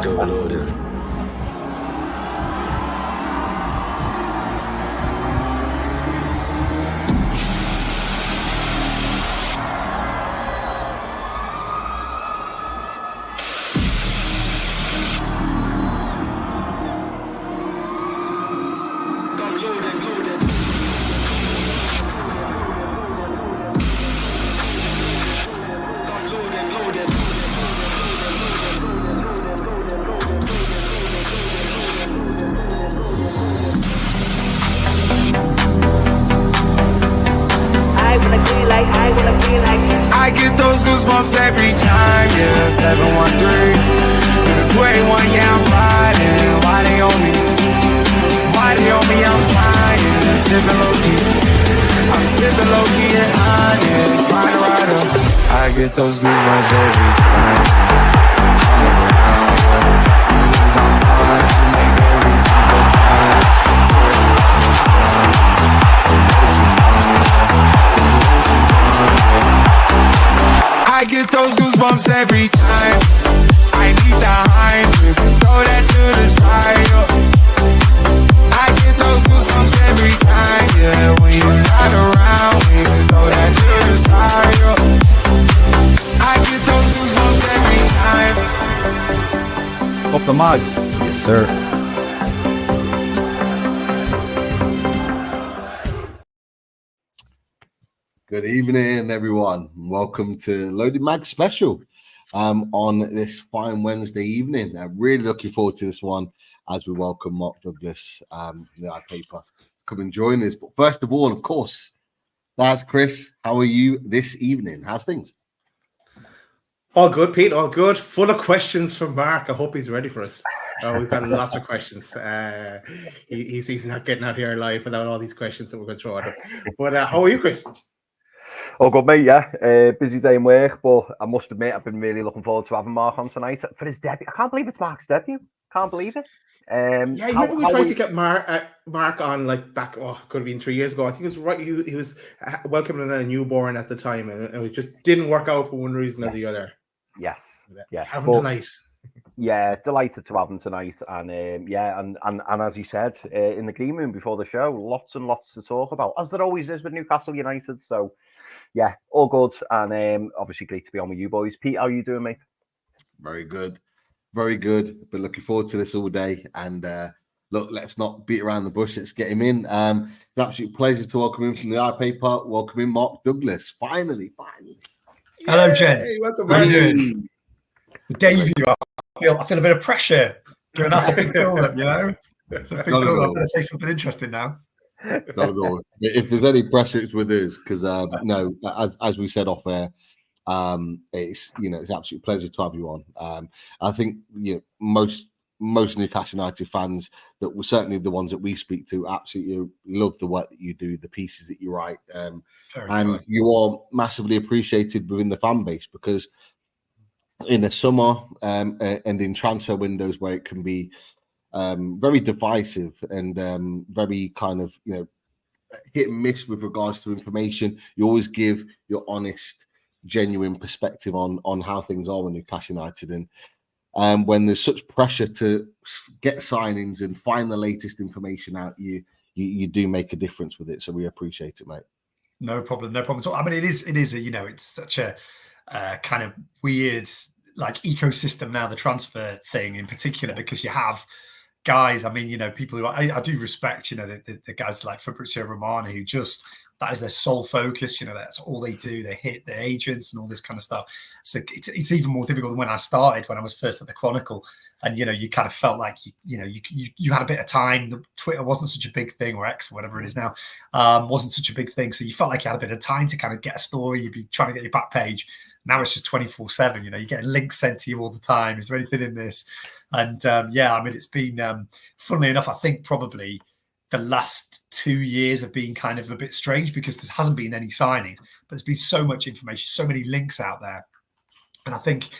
Downloading. I get those goosebumps every time, yeah, 713. The 281, yeah, I'm riding. Why they on me? Why they on me? I'm flying, sipping low-key. I'm sipping low-key and honest, riding right up. I get those goosebumps every time. I'm around, cause I'm on, make everything go fine. I get those goosebumps every time. I need the Heimlich, throw that to the side. I get those goosebumps every time, yeah. When you're not around, we can throw that to the side. I get those goosebumps every time. Up the mags. Yes, sir. Good evening, everyone. Welcome to Loaded Mag Special on this fine Wednesday evening. I'm really looking forward to this one as we welcome Mark Douglas, the iPaper, come and join us. But first of all, of course, that's Chris. How are you this evening? How's things? All good, Pete. All good. Full of questions from Mark. I hope he's ready for us. We've got lots of questions. He's not getting out here live without all these questions that we're going to throw at him. But how are you, Chris? Oh, good, mate, yeah. Busy day in work, but I must admit, I've been really looking forward to having Mark on tonight for his debut. I can't believe it's Mark's debut. Can't believe it. Remember we tried to get Mark on like back, could have been 3 years ago. I think it was right. He was welcoming a newborn at the time, and it just didn't work out for one reason or the other. Yes. Yeah. Have him tonight. Yeah, delighted to have him tonight. And and as you said, in the green room before the show, lots and lots to talk about, as there always is with Newcastle United. So, yeah, all good. And obviously great to be on with you boys. Pete, how are you doing, mate? Very good. Very good. Been looking forward to this all day. And look, let's not beat around the bush. Let's get him in. It's an absolute pleasure to welcome him from the iPaper. Welcome in, Mark Douglas. Finally. Hello, gents. Welcome, How are Mark. you doing? The debut. I feel a bit of pressure, given that's a big build-up, you know? It's a big build-up. I'm going to say something interesting now. Not at all. If there's any pressure, it's with us because no, as we said off air, it's it's an absolute pleasure to have you on. I think most Newcastle United fans that were certainly the ones that we speak to absolutely love the work that you do, the pieces that you write, and you are massively appreciated within the fan base because in the summer and in transfer windows where it can be very divisive and very kind of hit and miss with regards to information, you always give your honest, genuine perspective on how things are with Newcastle United. And when there's such pressure to get signings and find the latest information out, you do make a difference with it. So we appreciate it, mate. No problem. So, I mean, it is it's such a kind of weird like ecosystem now, the transfer thing in particular, because you have guys, I mean, people who I do respect, the guys like Fabrizio Romano, who just, that is their sole focus, that's all they do. They hit their agents and all this kind of stuff. So it's even more difficult than when I started, when I was first at the Chronicle. And, you kind of felt like, you had a bit of time. The Twitter wasn't such a big thing, or X, or whatever it is now, wasn't such a big thing. So you felt like you had a bit of time to kind of get a story. You'd be trying to get your back page. Now it's just 24/7, you're getting links sent to you all the time. Is there anything in this? And I mean, it's been, funnily enough, I think probably the last 2 years have been kind of a bit strange because there hasn't been any signings, but there's been so much information, so many links out there. And I think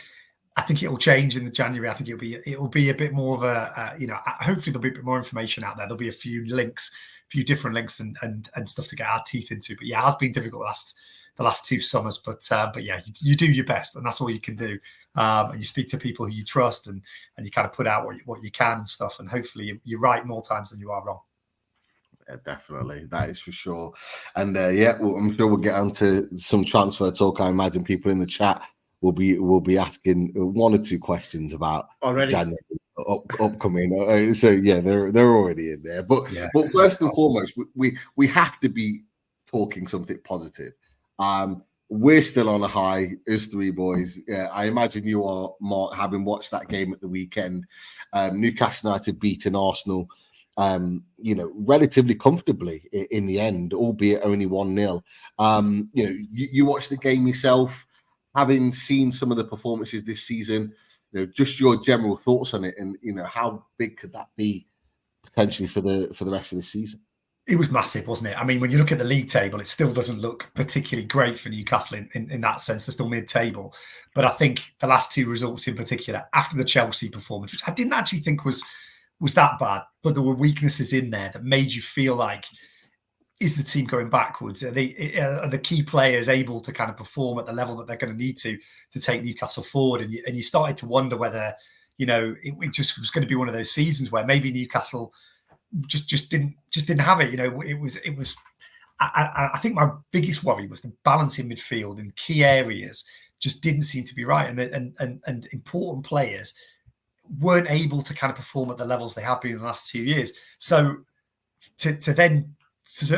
it will change in the January. I think it will be a bit more of a, hopefully there'll be a bit more information out there. There'll be a few links, a few different links and stuff to get our teeth into. But yeah, it has been difficult the the last 2 summers. But yeah, you do your best, and that's all you can do. And you speak to people who you trust, and you kind of put out what you can and stuff. And hopefully you're right more times than you are wrong. Yeah, definitely, that is for sure. And yeah, well, I'm sure we'll get on to some transfer talk. I imagine people in the chat will be asking 1 or 2 questions about already January upcoming. So yeah, they're already in there. But first and foremost, we have to be talking something positive. We're still on a high as 3 boys. I imagine you are, Mark, having watched that game at the weekend. Newcastle United beating Arsenal, relatively comfortably in the end, albeit only 1-0. You watched the game yourself, having seen some of the performances this season. Just your general thoughts on it, and how big could that be potentially for the rest of the season? It was massive, wasn't it? I mean, when you look at the league table, it still doesn't look particularly great for Newcastle in that sense. They're still mid-table. But I think the last 2 results in particular, after the Chelsea performance, which I didn't actually think was that bad, but there were weaknesses in there that made you feel like, is the team going backwards? Are the key players able to kind of perform at the level that they're going to need to take Newcastle forward? And you started to wonder whether, it just was going to be one of those seasons where maybe Newcastle just didn't have it. It was. I think my biggest worry was the balance in midfield in key areas just didn't seem to be right, and important players weren't able to kind of perform at the levels they have been in the last 2 years. So to then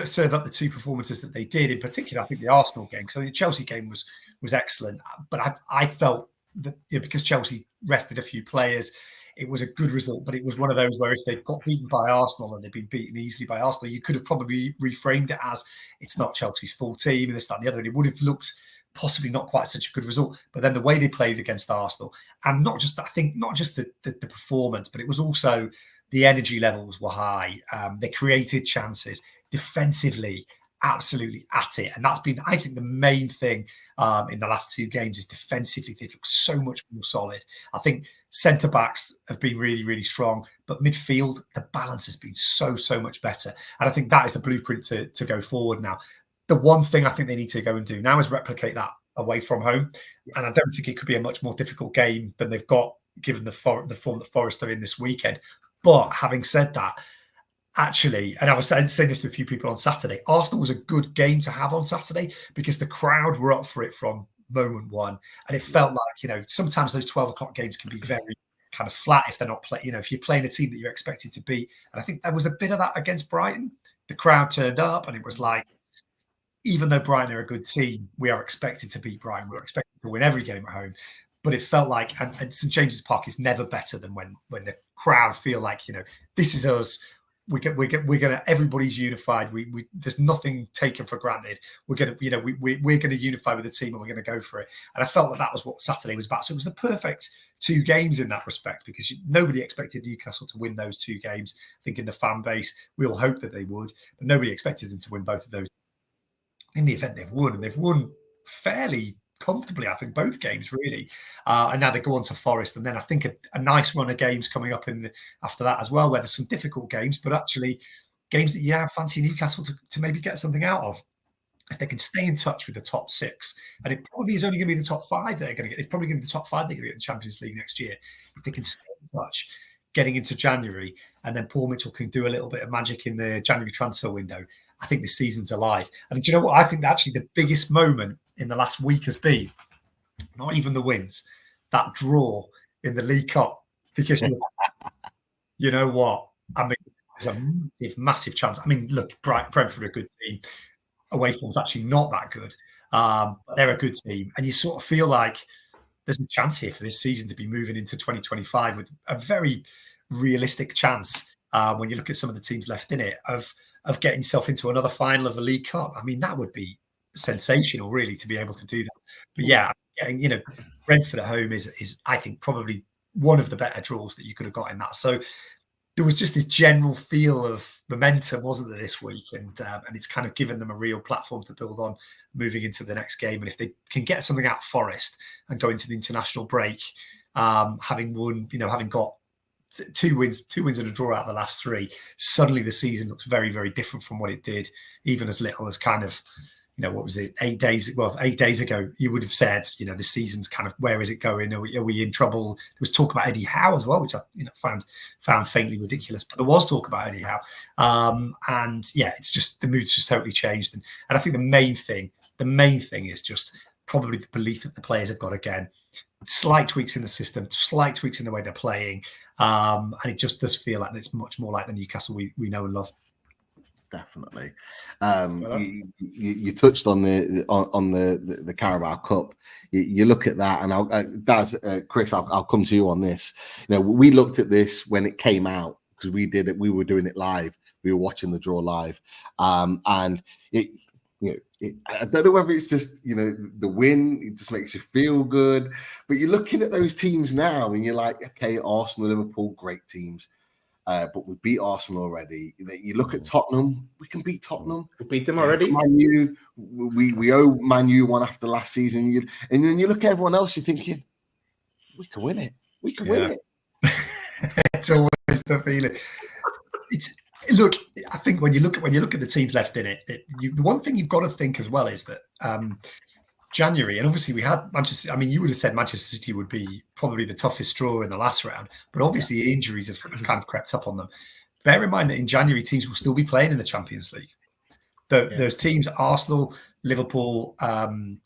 serve up the 2 performances that they did, in particular, I think the Arsenal game, because I think the Chelsea game was excellent, but I felt that because Chelsea rested a few players, it was a good result, but it was one of those where if they'd got beaten by Arsenal and they'd been beaten easily by Arsenal, you could have probably reframed it as it's not Chelsea's full team and this, that, and the other. And it would have looked possibly not quite such a good result. But then the way they played against Arsenal, and not just the performance, but it was also the energy levels were high. They created chances defensively, absolutely at it. And that's been, I think, the main thing in the last 2 games is defensively, they've looked so much more solid. I think centre-backs have been really, really strong, but midfield, the balance has been so much better. And I think that is the blueprint to go forward now. The one thing I think they need to go and do now is replicate that away from home. And I don't think it could be a much more difficult game than they've got, given the form that Forest are in this weekend. But having said that, actually, and I was saying this to a few people on Saturday, Arsenal was a good game to have on Saturday because the crowd were up for it from moment one. And it felt like, sometimes those 12 o'clock games can be very kind of flat if they're not playing, if you're playing a team that you're expected to beat. And I think there was a bit of that against Brighton. The crowd turned up and it was like, even though Brighton are a good team, we are expected to beat Brighton. We're expected to win every game at home. But it felt like, and St James's Park is never better than when the crowd feel like, this is us. We're gonna. Everybody's unified. There's nothing taken for granted. We're gonna unify with the team and we're gonna go for it. And I felt that was what Saturday was about. So it was the perfect 2 games in that respect because nobody expected Newcastle to win those 2 games. I think in the fan base, we all hoped that they would, but nobody expected them to win both of those. In the event, they've won, and they've won fairly comfortably, I think, both games, really. And now they go on to Forest, and then I think a nice run of games coming up after that as well, where there's some difficult games, but actually games that fancy Newcastle to maybe get something out of. If they can stay in touch with the top 6, and it probably is only going to be the top 5 they're going to get. It's probably going to be the top 5 they're going to get in the Champions League next year. If they can stay in touch, getting into January, and then Paul Mitchell can do a little bit of magic in the January transfer window, I think the season's alive. And do you know what? I think that actually the biggest moment in the last week has been not even the wins, that draw in the League Cup. Because you know what? I mean, there's a massive chance. I mean, look, Brentford are a good team. Away form's actually not that good. But they're a good team. And you sort of feel like there's a chance here for this season to be moving into 2025 with a very realistic chance when you look at some of the teams left in it of getting yourself into another final of a League Cup. I mean, that would be sensational, really, to be able to do that. But yeah, getting, Brentford at home is I think probably one of the better draws that you could have got in that. So there was just this general feel of momentum, wasn't there, this week? And it's kind of given them a real platform to build on moving into the next game. And if they can get something out of Forest and go into the international break, having won, having got two wins and a draw out of the last 3, suddenly the season looks very, very different from what it did, even as little as kind of, what was it, 8 days? Well, 8 days ago, you would have said, this season's kind of, where is it going? Are we in trouble? There was talk about Eddie Howe as well, which I found faintly ridiculous, but there was talk about Eddie Howe. And yeah, it's just, the mood's just totally changed. And I think the main thing is just probably the belief that the players have got again. Slight tweaks in the system, slight tweaks in the way they're playing. And it just does feel like it's much more like the Newcastle we know and love. Definitely. You touched on the Carabao Cup. You look at that, and Chris, I'll come to you on this. We looked at this when it came out, because we were doing it live. We were watching the draw live, and I don't know whether it's just the win, it just makes you feel good, but you're looking at those teams now and you're like, okay, Arsenal, Liverpool, great teams, but we beat Arsenal already. You look at Tottenham, we can beat Tottenham. We beat them already. Man U, we owe Man U one after last season, and then you look at everyone else, you're thinking, we can win it. We can win it. It's always the feeling. Look, I think when you look at the teams left in it, the one thing you've got to think as well is that January, and obviously we had Manchester. I mean, you would have said Manchester City would be probably the toughest draw in the last round, but obviously injuries have kind of crept up on them. Bear in mind that in January, teams will still be playing in the Champions League. Those teams, Arsenal, Liverpool, and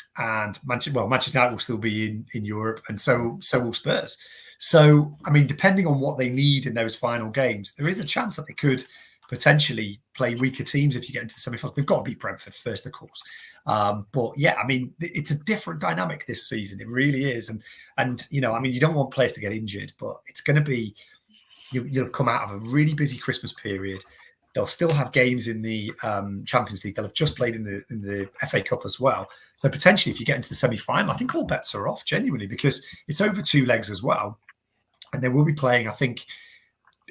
Manchester United will still be in Europe, and so will Spurs. So, I mean, depending on what they need in those final games, there is a chance that they could potentially play weaker teams if you get into the semi-finals. They've got to beat Brentford first, of course. But yeah, I mean, it's a different dynamic this season. It really is. And you don't want players to get injured, but it's going to be, you'll have come out of a really busy Christmas period. They'll still have games in the Champions League. They'll have just played in the FA Cup as well. So potentially, if you get into the semi-final, I think all bets are off, genuinely, because it's over 2 legs as well. And they will be playing, I think,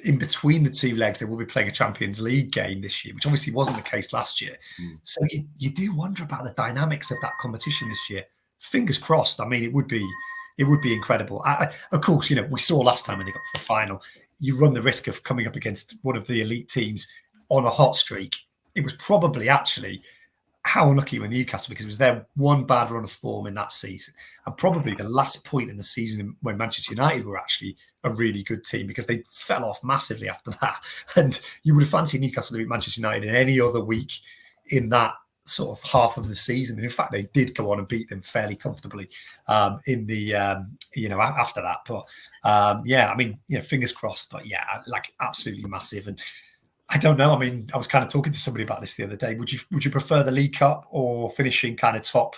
in between the 2 legs, they will be playing a Champions League game this year, which obviously wasn't the case last year. So you do wonder about the dynamics of that competition this year. Fingers crossed. I mean, it would be incredible. Of course, we saw last time when they got to the final, you run the risk of coming up against one of the elite teams on a hot streak. It was probably actually how unlucky were Newcastle, because it was their one bad run of form in that season, and probably the last point in the season when Manchester United were actually a really good team, because they fell off massively after that. And you would have fancied Newcastle to beat Manchester United in any other week in that sort of half of the season. And in fact, they did go on and beat them fairly comfortably in the after that. But I mean, fingers crossed. But yeah, like absolutely massive. And I don't know. I mean, I was kind of talking to somebody about this the other day. Would you prefer the League Cup or finishing kind of top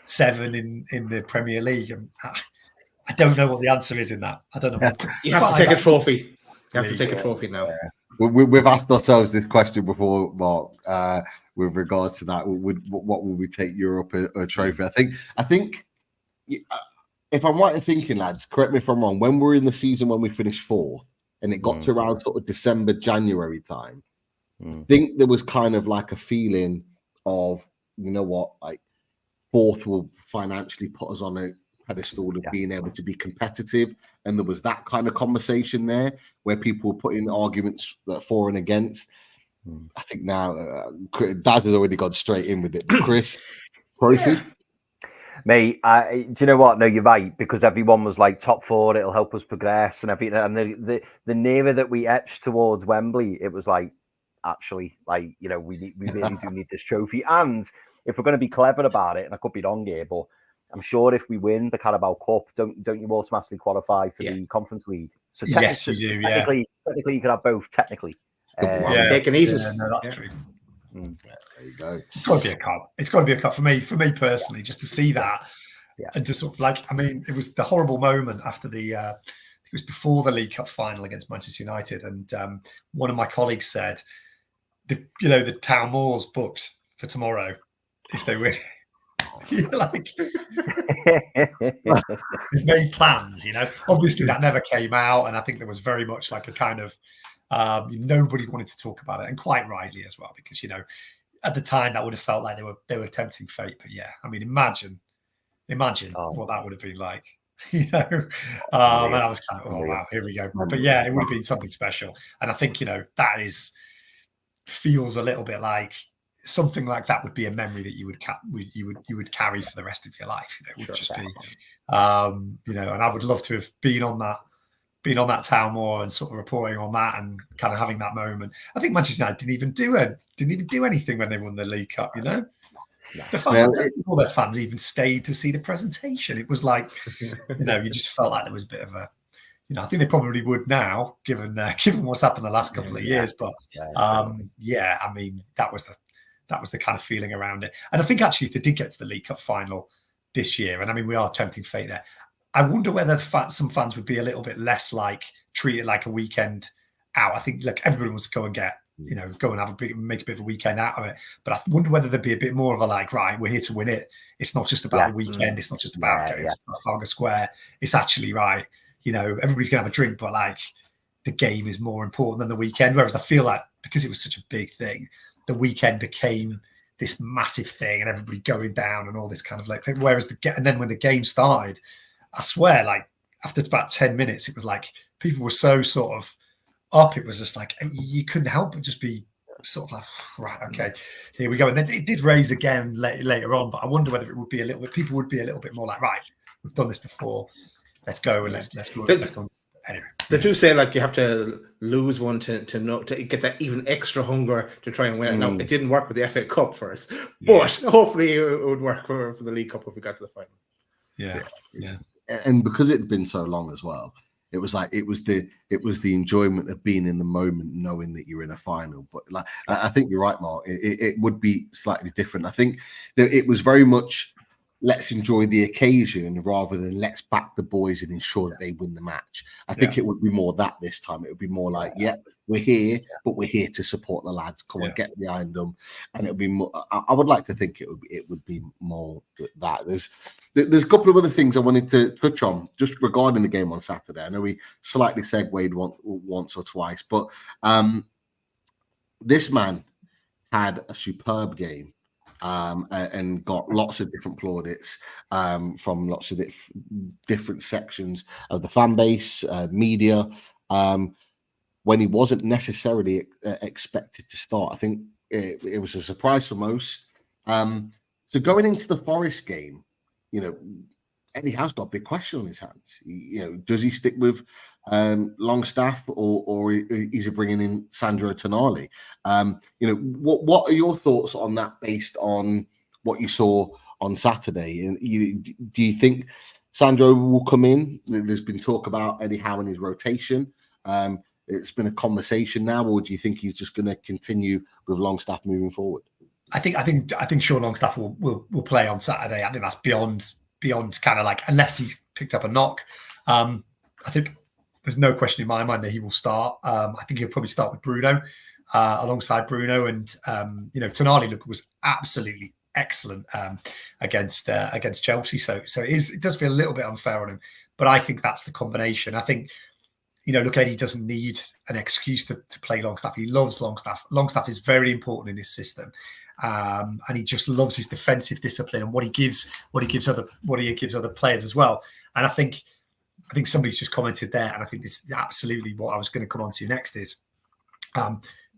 7 in the Premier League? And I don't know what the answer is in that. I don't know. You have to take a trophy. You have to take a trophy now. We've asked ourselves this question before, Mark, with regards to that. What would we take Europe a trophy? I think, if I'm right in thinking, lads, correct me if I'm wrong, when we're in the season when we finished 4th, and it got to around sort of December, January time, I think there was kind of like a feeling of, like 4th will financially put us on a pedestal of being able to be competitive. And there was that kind of conversation there where people were putting arguments that for and against. I think now Daz has already gone straight in with it. Chris, trophy? Mate, do you know what? No, you're right, because everyone was like top 4, it'll help us progress and everything. And the nearer that we etched towards Wembley, it was like, actually, like, we really do need this trophy. And if we're going to be clever about it, and I could be wrong here, but I'm sure if we win the Carabao Cup, don't you automatically qualify for the Conference League? So yes, you do. Technically, you could have both. Technically, take it easy. No, that's true. There you go. It's got to be a cup. It's got to be a cup for me personally, just to see that, and to sort of like, I mean, it was the horrible moment after it was before the League Cup final against Manchester United, and one of my colleagues said, the Town Moors booked for tomorrow if they win. Like, made plans, Obviously, that never came out, and I think there was very much like a kind of nobody wanted to talk about it, and quite rightly as well, because at the time that would have felt like they were tempting fate. But yeah, I mean, imagine what that would have been like, and I was kind of, oh wow, here we go. But yeah, it would have been something special, and I think that feels a little bit like something like that would be a memory that you would carry for the rest of your life. You know, it would just be, you know, and I would love to have been on that Town Moor and sort of reporting on that and kind of having that moment. I think Manchester United didn't even do anything when they won the League Cup. You know, the fans, all their fans even stayed to see the presentation. It was like, you know, you just felt like there was a bit of a, you know, I think they probably would now, given what's happened the last couple of years. But yeah, I mean, that was the kind of feeling around it. And I think actually, if they did get to the League Cup final this year, and I mean, we are tempting fate there, I wonder whether some fans would be a little bit less like treated like a weekend out. I think, look, everybody wants to go and get, you know, go and make a bit of a weekend out of it. But I wonder whether there'd be a bit more of a like, right, we're here to win it. It's not just about the weekend. It's not just about going to Trafalgar Square. It's actually, right, you know, everybody's going to have a drink, but like the game is more important than the weekend. Whereas I feel like because it was such a big thing, the weekend became this massive thing and everybody going down and all this kind of like thing. Whereas and then when the game started, I swear, like after about 10 minutes, it was like people were so sort of up. It was just like you couldn't help but just be sort of like, right, okay, here we go. And then it did raise again later on, but I wonder whether it would be people would be a little bit more like, right, we've done this before. Let's go and let's go. Anyway, they do say like you have to lose one to get that even extra hunger to try and win it. Now it didn't work with the FA Cup for us, but hopefully it would work for the League Cup if we got to the final. Yeah. And because it had been so long as well, it was like it was the enjoyment of being in the moment, knowing that you're in a final. But like I think you're right, Mark. It would be slightly different. I think that it was very much, let's enjoy the occasion rather than let's back the boys and ensure that they win the match. I think it would be more that this time. It would be more like, we're here, but we're here to support the lads. Come on, get behind them. And it would be more, I would like to think it would be more that. There's a couple of other things I wanted to touch on just regarding the game on Saturday. I know we slightly segued once or twice, but this man had a superb game. And got lots of different plaudits from lots of different sections of the fan base, media, when he wasn't necessarily expected to start. I think it was a surprise for most. So going into the Forest game, you know, Eddie has got a big question on his hands. You know, does he stick with Longstaff or is he bringing in Sandro Tonali? You know, what are your thoughts on that based on what you saw on Saturday? And do you think Sandro will come in? There's been talk about Eddie Howe and his rotation. It's been a conversation now, or do you think he's just going to continue with Longstaff moving forward? I think Sean Longstaff will play on Saturday. I think that's beyond kind of like, unless he's picked up a knock. I think there's no question in my mind that he will start. I think he'll probably start with Bruno alongside Bruno, and you know, Tonali was absolutely excellent against Chelsea. So it does feel a little bit unfair on him, but I think that's the combination. I think, you know, look, Eddie doesn't need an excuse to play Longstaff. He loves Longstaff. Longstaff is very important in his system. And he just loves his defensive discipline and what he gives other players as well. And I think somebody's just commented there, and I think this is absolutely what I was going to come on to next is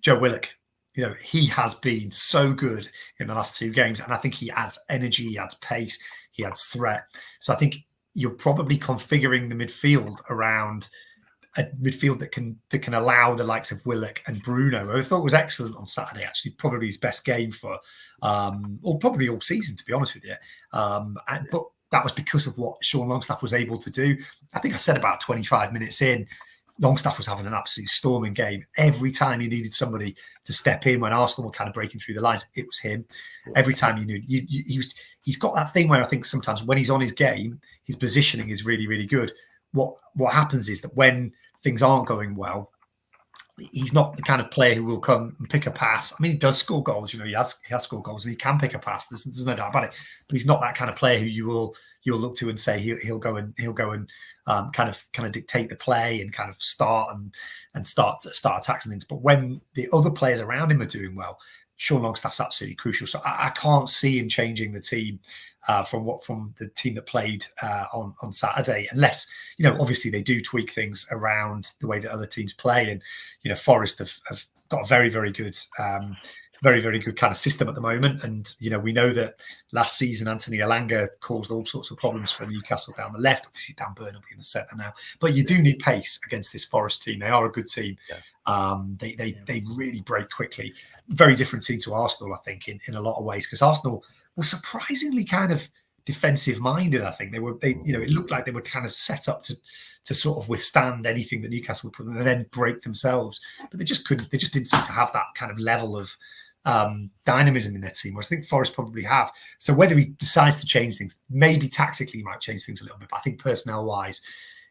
Joe Willock. You know, he has been so good in the last two games, and I think he adds energy, he adds pace, he adds threat. So I think you're probably configuring the midfield around a midfield that can allow the likes of Willock and Bruno, who I thought was excellent on Saturday, actually probably his best game for, or probably all season, to be honest with you. But that was because of what Sean Longstaff was able to do. I think I said about 25 minutes in, Longstaff was having an absolute storming game. Every time you needed somebody to step in when Arsenal were kind of breaking through the lines, it was him. Every time you knew, he's got that thing where I think sometimes when he's on his game, his positioning is really, really good. What happens is that when things aren't going well, he's not the kind of player who will come and pick a pass. I mean, he does score goals. You know, he has scored goals and he can pick a pass. There's no doubt about it. But he's not that kind of player who you'll look to and say he'll go and kind of dictate the play and kind of start attacks and things. But when the other players around him are doing well, Sean Longstaff's absolutely crucial. So I can't see him changing the team from the team that played on Saturday, unless, you know, obviously they do tweak things around the way that other teams play. And, you know, Forest have got a very, very good very, very good kind of system at the moment. And, we know that last season, Anthony Elanga caused all sorts of problems for Newcastle down the left. Obviously, Dan Burn will be in the centre now. But you do need pace against this Forest team. They are a good team. Yeah. They really break quickly. Very different team to Arsenal, I think, in a lot of ways, because Arsenal were surprisingly kind of defensive minded. I think it looked like they were kind of set up to sort of withstand anything that Newcastle would put them and then break themselves. But they just couldn't. They just didn't seem to have that kind of level of dynamism in their team, whereas I think Forest probably have. So whether he decides to change things, maybe tactically he might change things a little bit, but I think personnel-wise,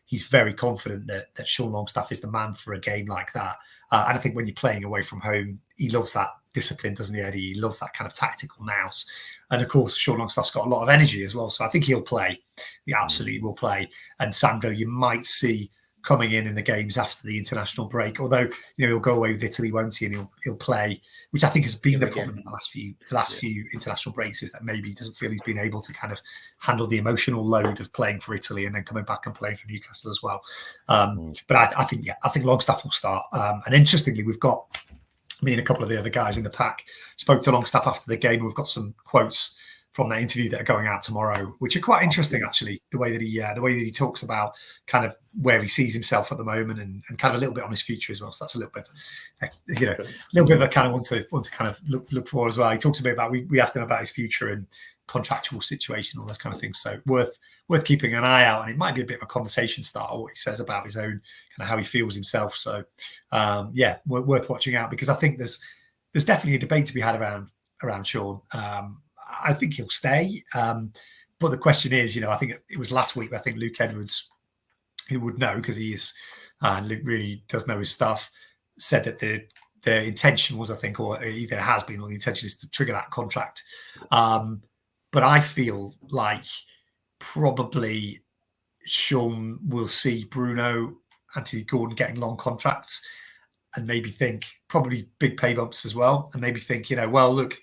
he's very confident that Sean Longstaff is the man for a game like that. And I think when you're playing away from home, he loves that discipline, doesn't he, Eddie? He loves that kind of tactical nous. And of course, Sean Longstaff's got a lot of energy as well. So I think he'll play. He absolutely will play. And Sandro, you might see coming in the games after the international break, although he'll go away with Italy, won't he? And he'll play, which I think has been the problem in the last few international breaks, is that maybe he doesn't feel he's been able to kind of handle the emotional load of playing for Italy and then coming back and playing for Newcastle as well. But I think Longstaff will start. And interestingly, we've got me and a couple of the other guys in the pack spoke to Longstaff after the game. We've got some quotes from that interview that are going out tomorrow, which are quite interesting, actually. The way that he talks about kind of where he sees himself at the moment, and kind of a little bit on his future as well. So that's a little bit, a little bit of a kind of want to kind of look for as well. He talks a bit about we asked him about his future and contractual situation, all those kind of things. So worth keeping an eye out, and it might be a bit of a conversation starter what he says about his own kind of how he feels himself. So worth watching out, because I think there's definitely a debate to be had around Sean. I think he'll stay. But the question is, I think it was last week, I think Luke Edwards, who would know because he is, Luke really does know his stuff, said that the intention was, I think, or either has been, or the intention is to trigger that contract. But I feel like probably Sean will see Bruno, Anthony Gordon getting long contracts, and maybe think probably big pay bumps as well, and maybe think, well, look,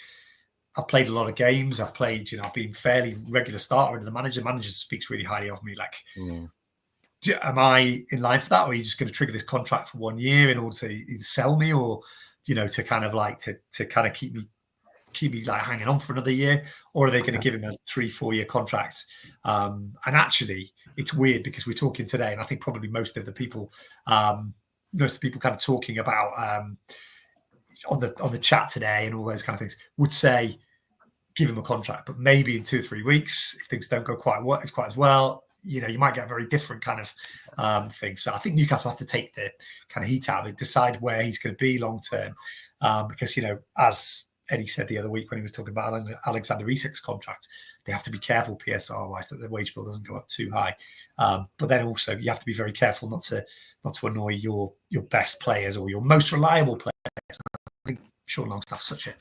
I've played a lot of games. I've played, I've been fairly regular starter under the manager. The manager speaks really highly of me. Like, am I in line for that? Or are you just going to trigger this contract for 1 year in order to either sell me or, to kind of like, to kind of keep me like hanging on for another year? Or are they going to give him a 3-4 year contract? And actually it's weird because we're talking today, and I think probably most of the people kind of talking about, on the chat today and all those kind of things would say give him a contract, but maybe in 2 or 3 weeks, if things don't go quite as well, you might get a very different kind of thing. So I think Newcastle have to take the kind of heat out of it, decide where he's going to be long term, because as Eddie said the other week when he was talking about Alexander Isak's contract, they have to be careful PSR wise that the wage bill doesn't go up too high. But then also you have to be very careful not to annoy your best players or your most reliable players. I think Sean Longstaff's such a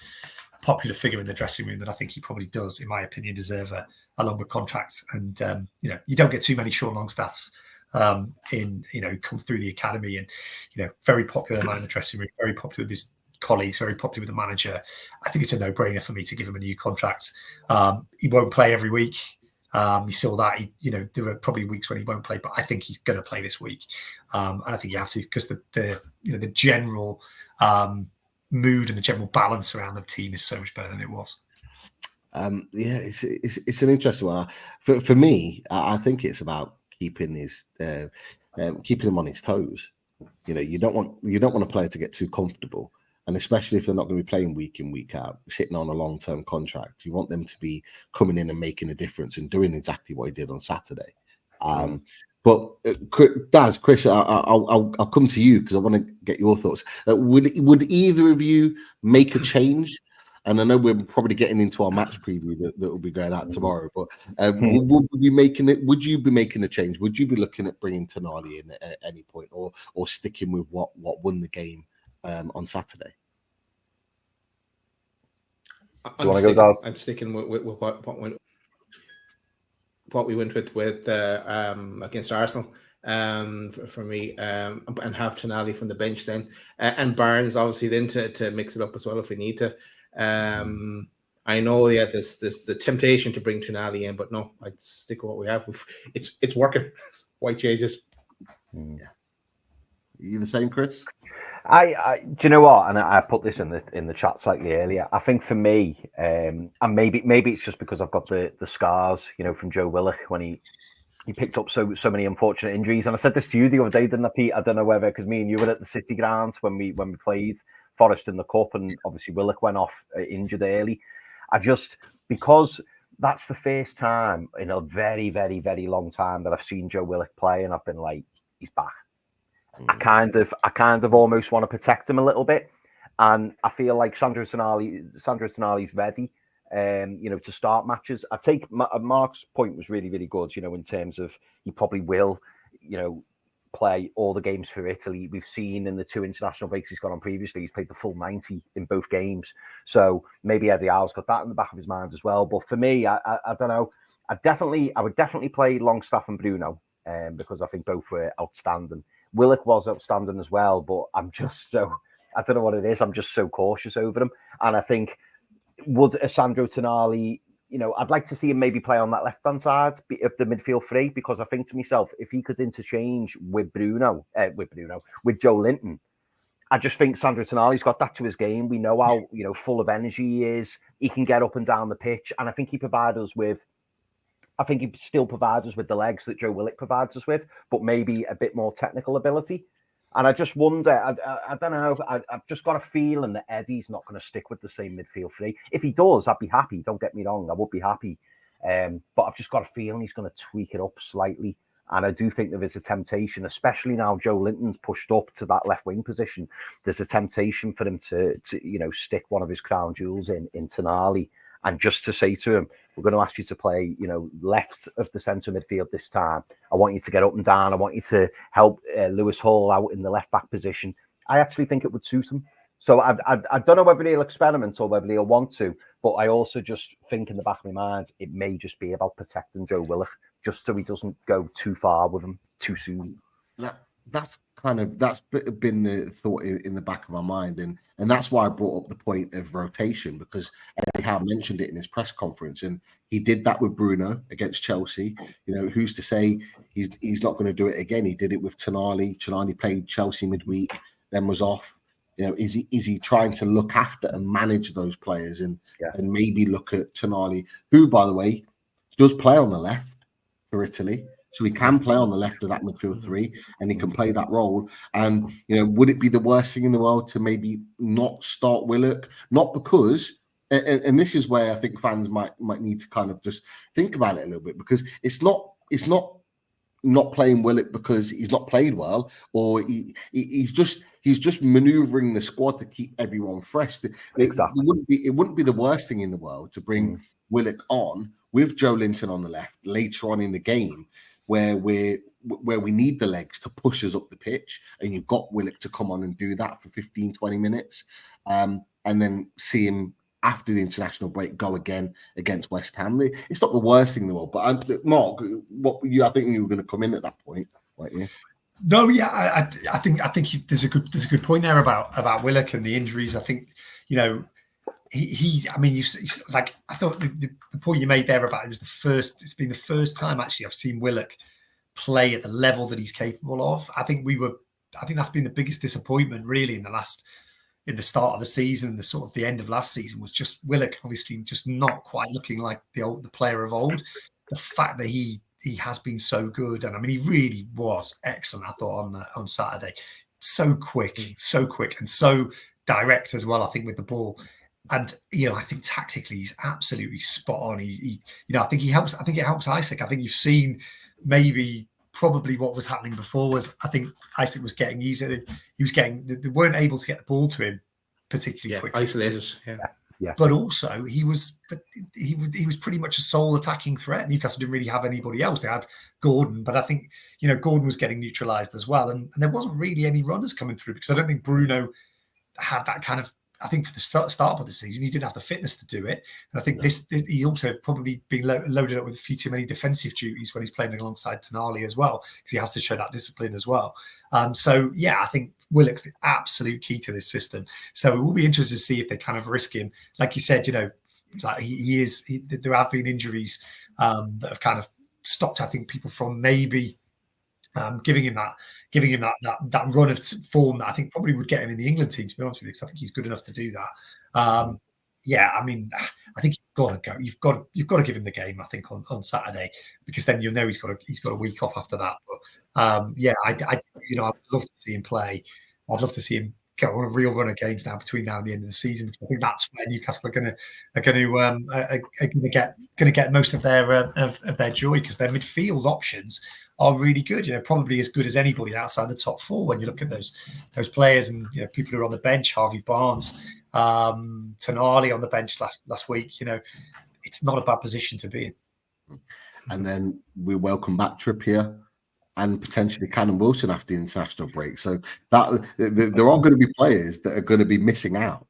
popular figure in the dressing room that I think he probably does, in my opinion, deserve a longer contract. And you don't get too many Sean Longstaffs come through the academy, and very popular man in the dressing room, very popular with his colleagues, very popular with the manager. I think it's a no-brainer for me to give him a new contract. He won't play every week. You saw that. There are probably weeks when he won't play, but I think he's going to play this week, and I think you have to, because the general mood and the general balance around the team is so much better than it was. It's an interesting one. For me, I think it's about keeping him on his toes. You don't want a player to get too comfortable, and especially if they're not going to be playing week in, week out, sitting on a long-term contract. You want them to be coming in and making a difference and doing exactly what he did on Saturday. But Chris, I'll come to you because I want to get your thoughts. Would either of you make a change? And I know we're probably getting into our match preview that will be going out tomorrow. But would you be making a change? Would you be looking at bringing Tonali in at any point, or sticking with what won the game on Saturday? I'm sticking with what we went with against Arsenal for me, and have Tonali from the bench then, and Barnes obviously then to mix it up as well if we need to. I know there's the temptation to bring Tonali in, but no, I'd stick with what we have. It's working. Why change it? Yeah. You the same, Chris? Do you know what? And I put this in the chat slightly earlier. I think for me, and maybe it's just because I've got the scars, from Joe Willock when he picked up so many unfortunate injuries. And I said this to you the other day, didn't I, Pete? I don't know whether, because me and you were at the City grounds when we played Forest in the Cup, and obviously Willock went off injured early. Because that's the first time in a very, very, very long time that I've seen Joe Willock play, and I've been like, he's back. I kind of almost want to protect him a little bit, and I feel like Sandro Tonali's ready, to start matches. I take Mark's point was really, really good. In terms of he probably will, play all the games for Italy. We've seen in the 2 international breaks he's gone on previously, he's played the full 90 in both games. So maybe Eddie Howe's got that in the back of his mind as well. But for me, I don't know. I would definitely play Longstaff and Bruno, because I think both were outstanding. Willock was outstanding as well, but I don't know what it is. I'm just so cautious over him. And I think, would a Sandro Tonali, I'd like to see him maybe play on that left-hand side of the midfield three, because I think to myself, if he could interchange with Joe Linton, I just think Sandro Tonali's got that to his game. We know how, full of energy he is. He can get up and down the pitch. And I think he still provides us with the legs that Joe Willock provides us with, but maybe a bit more technical ability. And I just wonder, I don't know, I've just got a feeling that Eddie's not going to stick with the same midfield three. If he does, I'd be happy. Don't get me wrong, I would be happy. But I've just got a feeling he's going to tweak it up slightly. And I do think there is a temptation, especially now Joe Linton's pushed up to that left wing position. There's a temptation for him to stick one of his crown jewels in Tonali, and just to say to him, we're going to ask you to play, left of the centre midfield this time. I want you to get up and down. I want you to help Lewis Hall out in the left back position. I actually think it would suit him. So I don't know whether he'll experiment or whether he'll want to, but I also just think in the back of my mind, it may just be about protecting Joe Willock, just so he doesn't go too far with him too soon. That's been the thought in the back of my mind, and that's why I brought up the point of rotation, because Eddie Howe mentioned it in his press conference, and he did that with Bruno against Chelsea. Who's to say he's not going to do it again? He did it with Tonali. Tonali played Chelsea midweek, then was off. Is he trying to look after and manage those players, and maybe look at Tonali, who, by the way, does play on the left for Italy. So he can play on the left of that midfield three, and he can play that role. And, would it be the worst thing in the world to maybe not start Willock? Not because, and this is where I think fans might need to kind of just think about it a little bit, because it's not playing Willock because he's not played well, or he's just manoeuvring the squad to keep everyone fresh. Exactly. It wouldn't be the worst thing in the world to bring Willock on with Joe Linton on the left later on in the game, where we need the legs to push us up the pitch, and you've got Willock to come on and do that for 15, 20 minutes, and then see him after the international break go again against West Ham. It's not the worst thing in the world. But Mark, I think you were going to come in at that point, weren't you? No, yeah, I think there's a good point there about Willock and the injuries. I think he's like, I thought the point you made there about it's been the first time actually I've seen Willock play at the level that he's capable of. I think that's been the biggest disappointment really in the start of the season, the end of last season, was just Willock obviously just not quite looking like the player of old. The fact that he has been so good, and he really was excellent, I thought, on Saturday. So quick, and so direct as well, I think, with the ball. And I think tactically he's absolutely spot on. I think it helps Isaac. I think you've seen probably what was happening before was, I think Isaac was getting easier. They weren't able to get the ball to him particularly quickly. Isolated, yeah. But also he was pretty much a sole attacking threat. Newcastle didn't really have anybody else. They had Gordon, but I think Gordon was getting neutralised as well, and there wasn't really any runners coming through, because I don't think Bruno had that kind of. I think for the start of the season, he didn't have the fitness to do it. And I think he's also probably been loaded up with a few too many defensive duties when he's playing alongside Tonali as well, because he has to show that discipline as well. I think Willock's the absolute key to this system. So it will be interesting to see if they kind of risk him. Like you said, like there have been injuries that have kind of stopped, I think, people from maybe giving him giving him that run of form that I think probably would get him in the England team, to be honest with you, because I think he's good enough to do that. Yeah, I mean, I think you've got to go. You've got to give him the game, I think, on Saturday, because then you'll know he's got a week off after that. But yeah, I'd love to see him play. I'd love to see him go on a real run of games now between now and the end of the season, because I think that's where Newcastle are going to get most of their joy, because their midfield options are really good. Probably as good as anybody outside the top four when you look at those players, and people who are on the bench, Harvey Barnes, Tonali on the bench last week. It's not a bad position to be in. And then we welcome back Trippier and potentially Callum Wilson after the international break. So that there are going to be players that are going to be missing out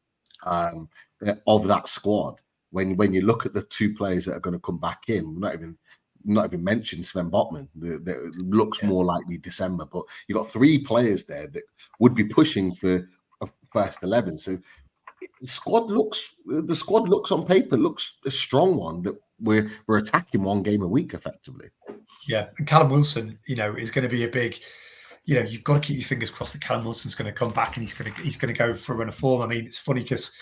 of that squad. When you look at the two players that are going to come back in, not even mentioned Sven Botman. That looks more likely December, but you've got three players there that would be pushing for a first 11. So the squad looks on paper looks a strong one that we're attacking one game a week effectively. Yeah, and Callum Wilson, is going to be a big. You've got to keep your fingers crossed that Callum Wilson's going to come back and he's going to go for a run of form. I mean, it's funny because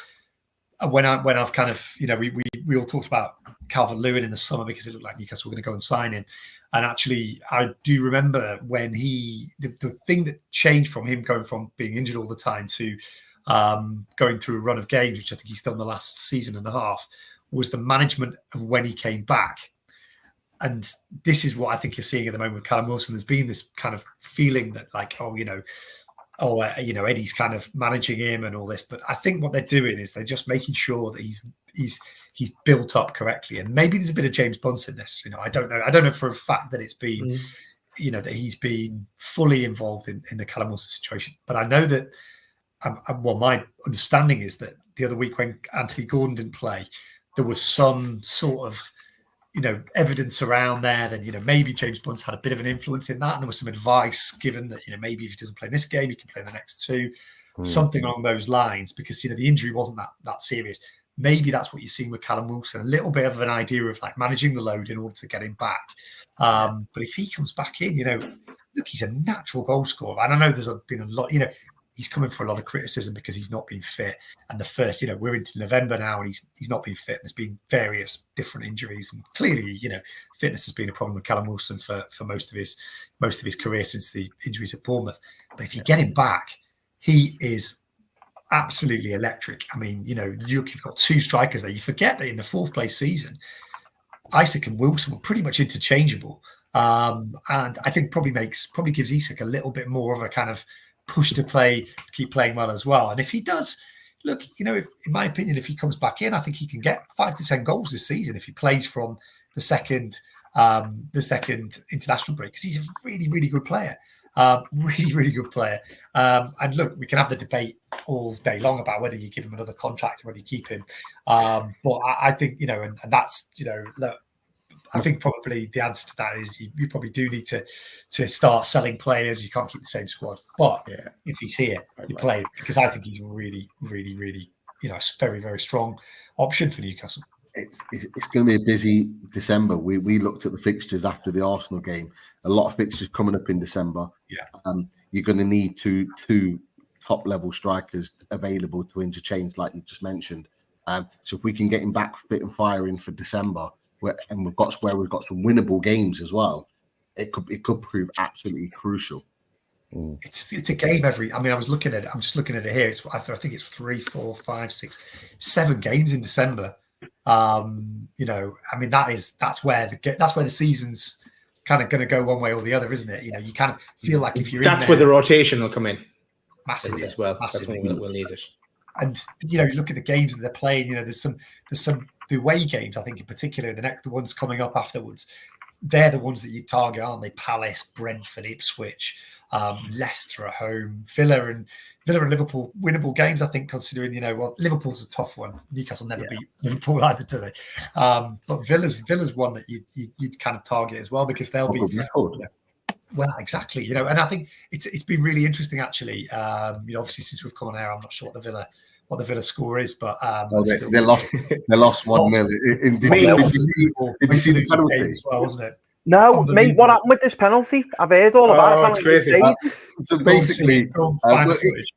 when I've kind of we all talked about Calvert-Lewin in the summer because it looked like Newcastle were going to go and sign him, and actually I do remember when the thing that changed from him going from being injured all the time to going through a run of games, which I think he's done the last season and a half, was the management of when he came back. And this is what I think you're seeing at the moment with Callum Wilson. There's been this kind of feeling that Eddie's kind of managing him and all this. But I think what they're doing is they're just making sure that he's built up correctly. And maybe there's a bit of James Bunce in this. I don't know. I don't know for a fact that it's been, that he's been fully involved in the Callum Wilson situation. But I know that, my understanding is that the other week when Anthony Gordon didn't play, there was some sort of evidence around there that, maybe James Bunce had a bit of an influence in that. And there was some advice given that, maybe if he doesn't play in this game, he can play in the next two, something along those lines, because, the injury wasn't that serious. Maybe that's what you're seeing with Callum Wilson, a little bit of an idea of like managing the load in order to get him back. But if he comes back in, look, he's a natural goal scorer. And I know there's been a lot, he's coming for a lot of criticism because he's not been fit. And the first, we're into November now, and he's not been fit. There's been various different injuries, and clearly, fitness has been a problem with Callum Wilson for most of his career since the injuries at Bournemouth. But if you get him back, he is absolutely electric. I mean, you've got two strikers there. You forget that in the fourth place season, Isak and Wilson were pretty much interchangeable, and I think probably gives Isak a little bit more of a kind of push to keep playing well as well. And if he does, look, in my opinion, if he comes back in, I think he can get 5 to 10 goals this season if he plays from the second international break, because he's a really, really good player. Really, really good player. And look, we can have the debate all day long about whether you give him another contract or whether you keep him. But I think, and that's, look, I think probably the answer to that is you probably do need to start selling players. You can't keep the same squad. But if he's here, you play, because I think he's really, really, really, a very, very strong option for Newcastle. It's going to be a busy December. We looked at the fixtures after the Arsenal game. A lot of fixtures coming up in December. Yeah. You're going to need two top level strikers available to interchange, like you just mentioned. So if we can get him back fit and firing for December, and we've got some winnable games as well, it could prove absolutely crucial. It's a game every. I mean, I'm just looking at it here. I think it's 3, 4, 5, 6, 7 games in December. I mean, that's where the season's kind of going to go one way or the other, isn't it? You kind of feel like if you're that's where the rotation will come in massively as well. Massively. That's when we'll need it. And you look at the games that they're playing. There's some the away games, I think in particular, the ones coming up afterwards, they're the ones that you target, aren't they? Palace, Brentford, Ipswich, Leicester at home, Villa and Liverpool, winnable games, I think, considering, Liverpool's a tough one. Newcastle never beat Liverpool either, do they? But Villa's one that you'd kind of target as well, because they'll be... Well, exactly, and I think it's been really interesting, actually. Obviously, since we've come on air, I'm not sure what the Villa score is, but they lost 1-0. Did you see the penalty as well, wasn't it? No, mate, what happened with this penalty? I've heard all about it. It's crazy. So basically, go and find the footage.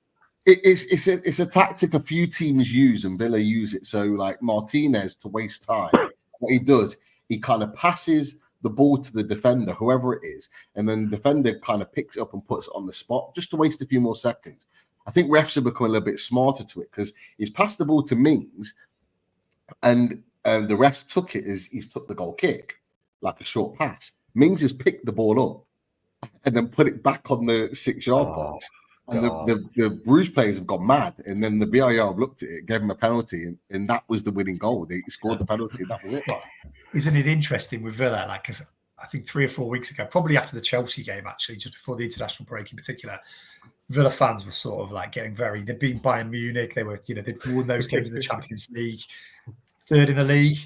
it's a tactic a few teams use, and Villa use it. So like Martinez, to waste time, what he does, he kind of passes the ball to the defender, whoever it is, and then the defender kind of picks it up and puts it on the spot just to waste a few more seconds. I think refs have become a little bit smarter to it because he's passed the ball to Mings, and the refs took it as he's took the goal kick, like a short pass. Mings has picked the ball up and then put it back on the 6-yard box. And the Bruges players have gone mad. And then the VAR have looked at it, gave him a penalty, and that was the winning goal. They scored the penalty, and that was it. Isn't it interesting with Villa? Like, 'cause I think 3 or 4 weeks ago, probably after the Chelsea game, actually, just before the international break in particular, Villa fans were sort of like getting they'd been Bayern Munich. They were, they'd won those games in the Champions League, 3rd in the league.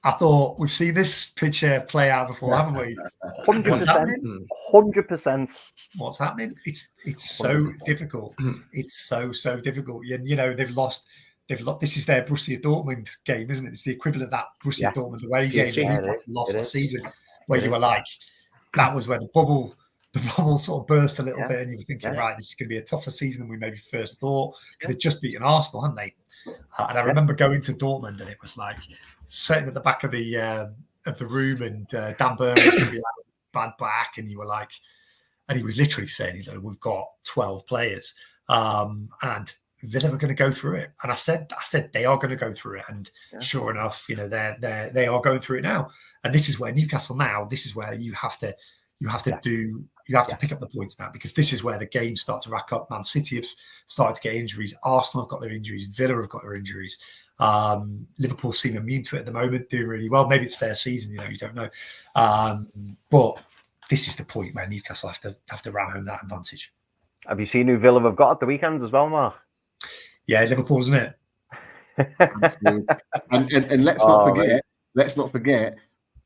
I thought we've seen this picture play out before, haven't we? 100%. 100%. What's happening? It's so difficult. It's so difficult. They've lost. This is their Borussia Dortmund game, isn't it? It's the equivalent of that Borussia Dortmund away game that Newcastle lost last season, where you were like, that was when the bubble sort of burst a little bit, and you were thinking, right, this is going to be a tougher season than we maybe first thought, because they'd just beaten Arsenal, hadn't they? And I remember going to Dortmund, and it was like sitting at the back of the room, and Dan Burn was going to be like, bad back, and you were like, and he was literally saying, we've got 12 players, and Villa are going to go through it. And I said they are going to go through it, and sure enough, they are going through it now. And this is where Newcastle now. This is where you have to pick up the points now, because this is where the games start to rack up. Man City have started to get injuries. Arsenal have got their injuries. Villa have got their injuries. Liverpool seem immune to it at the moment, doing really well. Maybe it's their season, you don't know. But this is the point where Newcastle have to ram home that advantage. Have you seen who Villa have got at the weekends as well, Mark? Yeah, Liverpool, isn't it? and let's not forget,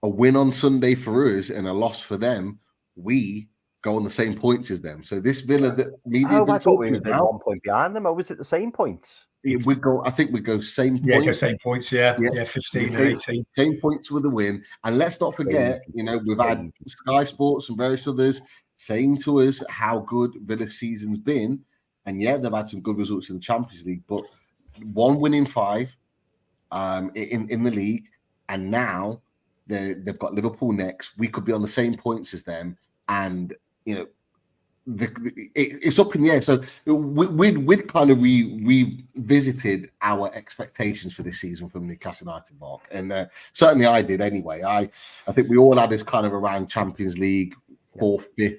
a win on Sunday for us and a loss for them, we go on the same points as them. So this Villa that media I thought we were 1 point behind them, or was it the same points? I think we go same points. Yeah, go same points, yeah 15 and 18. Same points with the win. And let's not forget, we've had Sky Sports and various others saying to us how good Villa's season's been. And they've had some good results in the Champions League, but 1 win in 5 in the league, and now they've got Liverpool next. We could be on the same points as them, and it's up in the air. So we'd kind of revisited our expectations for this season from Newcastle United, Mark, and certainly I did anyway. I think we all had this kind of around Champions League, 4th, 5th.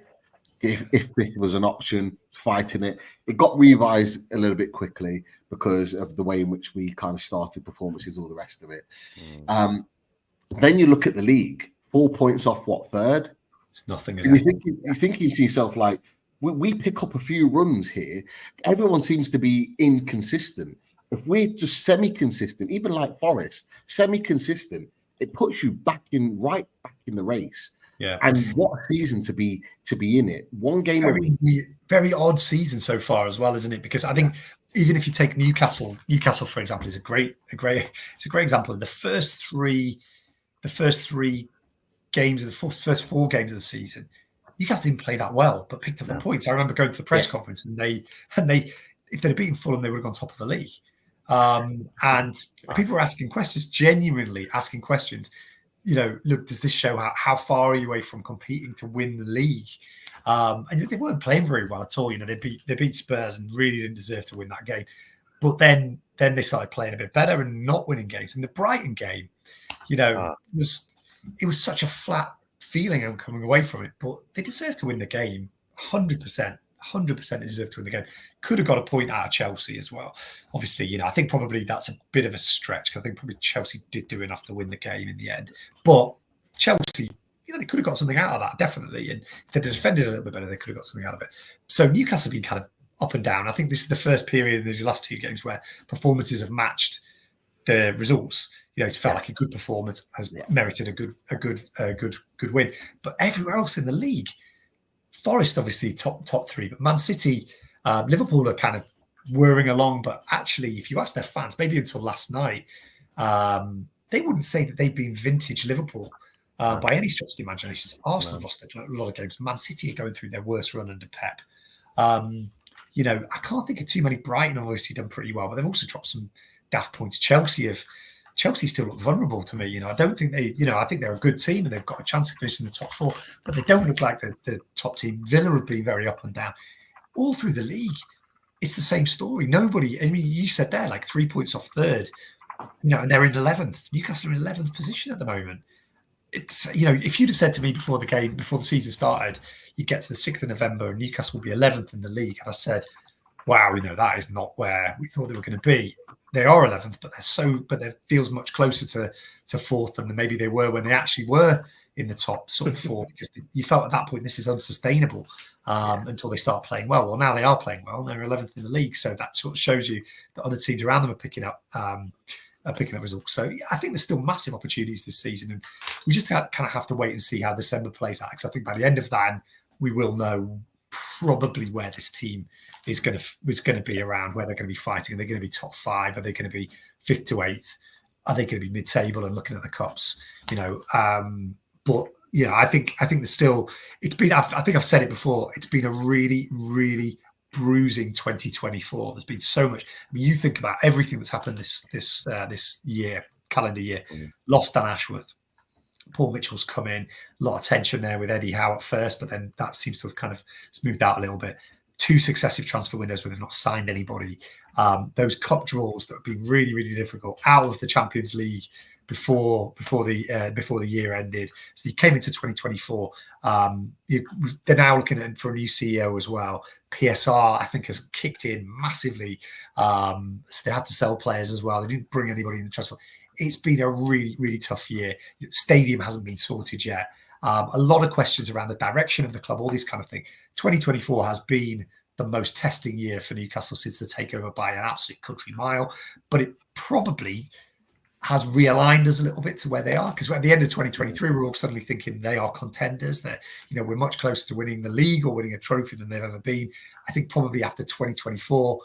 If fifth was an option, fighting it. It got revised a little bit quickly because of the way in which we kind of started performances, all the rest of it. Then you look at the league, 4 points off third? It's nothing. You're thinking to yourself, like, we pick up a few runs here. Everyone seems to be inconsistent. If we're just semi-consistent, even like Forest, semi-consistent, it puts you right back in the race. Yeah, and what a season to be in it. 1 game a week. Very odd season so far as well, isn't it? Because I think even if you take Newcastle, for example, is a great example. In the first three games of the first 4 games of the season, Newcastle didn't play that well, but picked up the points. I remember going to the press conference, and they if they'd beaten Fulham, they would have gone top of the league. And people were asking questions, genuinely asking questions. Look, does this show how far are you away from competing to win the league? And they weren't playing very well at all. They beat Spurs and really didn't deserve to win that game. But then they started playing a bit better and not winning games. And the Brighton game, it was such a flat feeling of coming away from it. But they deserved to win the game, 100%. 100% they deserved to win the game. Could have got a point out of Chelsea as well. Obviously, I think probably that's a bit of a stretch, because I think probably Chelsea did do enough to win the game in the end. But Chelsea, they could have got something out of that, definitely. And if they'd defended a little bit better, they could have got something out of it. So Newcastle have been kind of up and down. I think this is the first period in these last 2 games where performances have matched the results. It's felt like a good performance has merited a good win. But everywhere else in the league, Forest obviously top 3, but Man City, Liverpool are kind of whirring along. But actually, if you ask their fans, maybe until last night, they wouldn't say that they've been vintage Liverpool by any stretch of the imagination. Arsenal have lost a lot of games. Man City are going through their worst run under Pep. You know, I can't think of too many. Brighton have obviously done pretty well, but they've also dropped some daft points. Chelsea still look vulnerable to me. You know, I don't think they, you know, I think they're a good team and they've got a chance of finishing the top 4, but they don't look like the top team. Villa have been very up and down. All through the league, it's the same story. Nobody, I mean, you said there, like 3 points off third, you know, and they're in 11th. Newcastle are in 11th position at the moment. It's, you know, if you'd have said to me before the season started, you get to the 6th of November and Newcastle will be 11th in the league, and I said, wow, you know, that is not where we thought they were going to be. They are 11th, but they feels much closer to 4th than maybe they were when they actually were in the top sort of 4, because you felt at that point this is unsustainable until they start playing well. Well, now they are playing well, and they're 11th in the league, so that sort of shows you that other teams around them are picking up results. So I think there's still massive opportunities this season, and we just kind of have to wait and see how December plays out, because I think by the end of that, we will know probably where this team is going to be around, where they're going to be fighting. Are they going to be top 5? Are they going to be 5th to 8th? Are they going to be mid-table and looking at the cups? You know, but you know, I think there's still. It's been. I think I've said it before. It's been a really, really bruising 2024. There's been so much. I mean, you think about everything that's happened this year, calendar year. Lost Dan Ashworth. Paul Mitchell's come in. A lot of tension there with Eddie Howe at first, but then that seems to have kind of smoothed out a little bit. 2 successive transfer windows where they've not signed anybody. Those cup draws that have been really, really difficult, out of the Champions League before the year ended. So you came into 2024. They're now looking for a new CEO as well. PSR, I think, has kicked in massively. So they had to sell players as well. They didn't bring anybody in the transfer. It's been a really, really tough year. Stadium hasn't been sorted yet. A lot of questions around the direction of the club, all these kind of things. 2024 has been the most testing year for Newcastle since the takeover by an absolute country mile, but it probably has realigned us a little bit to where they are, because at the end of 2023, we're all suddenly thinking they are contenders. That, you know, we're much closer to winning the league or winning a trophy than they've ever been. I think probably after 2024,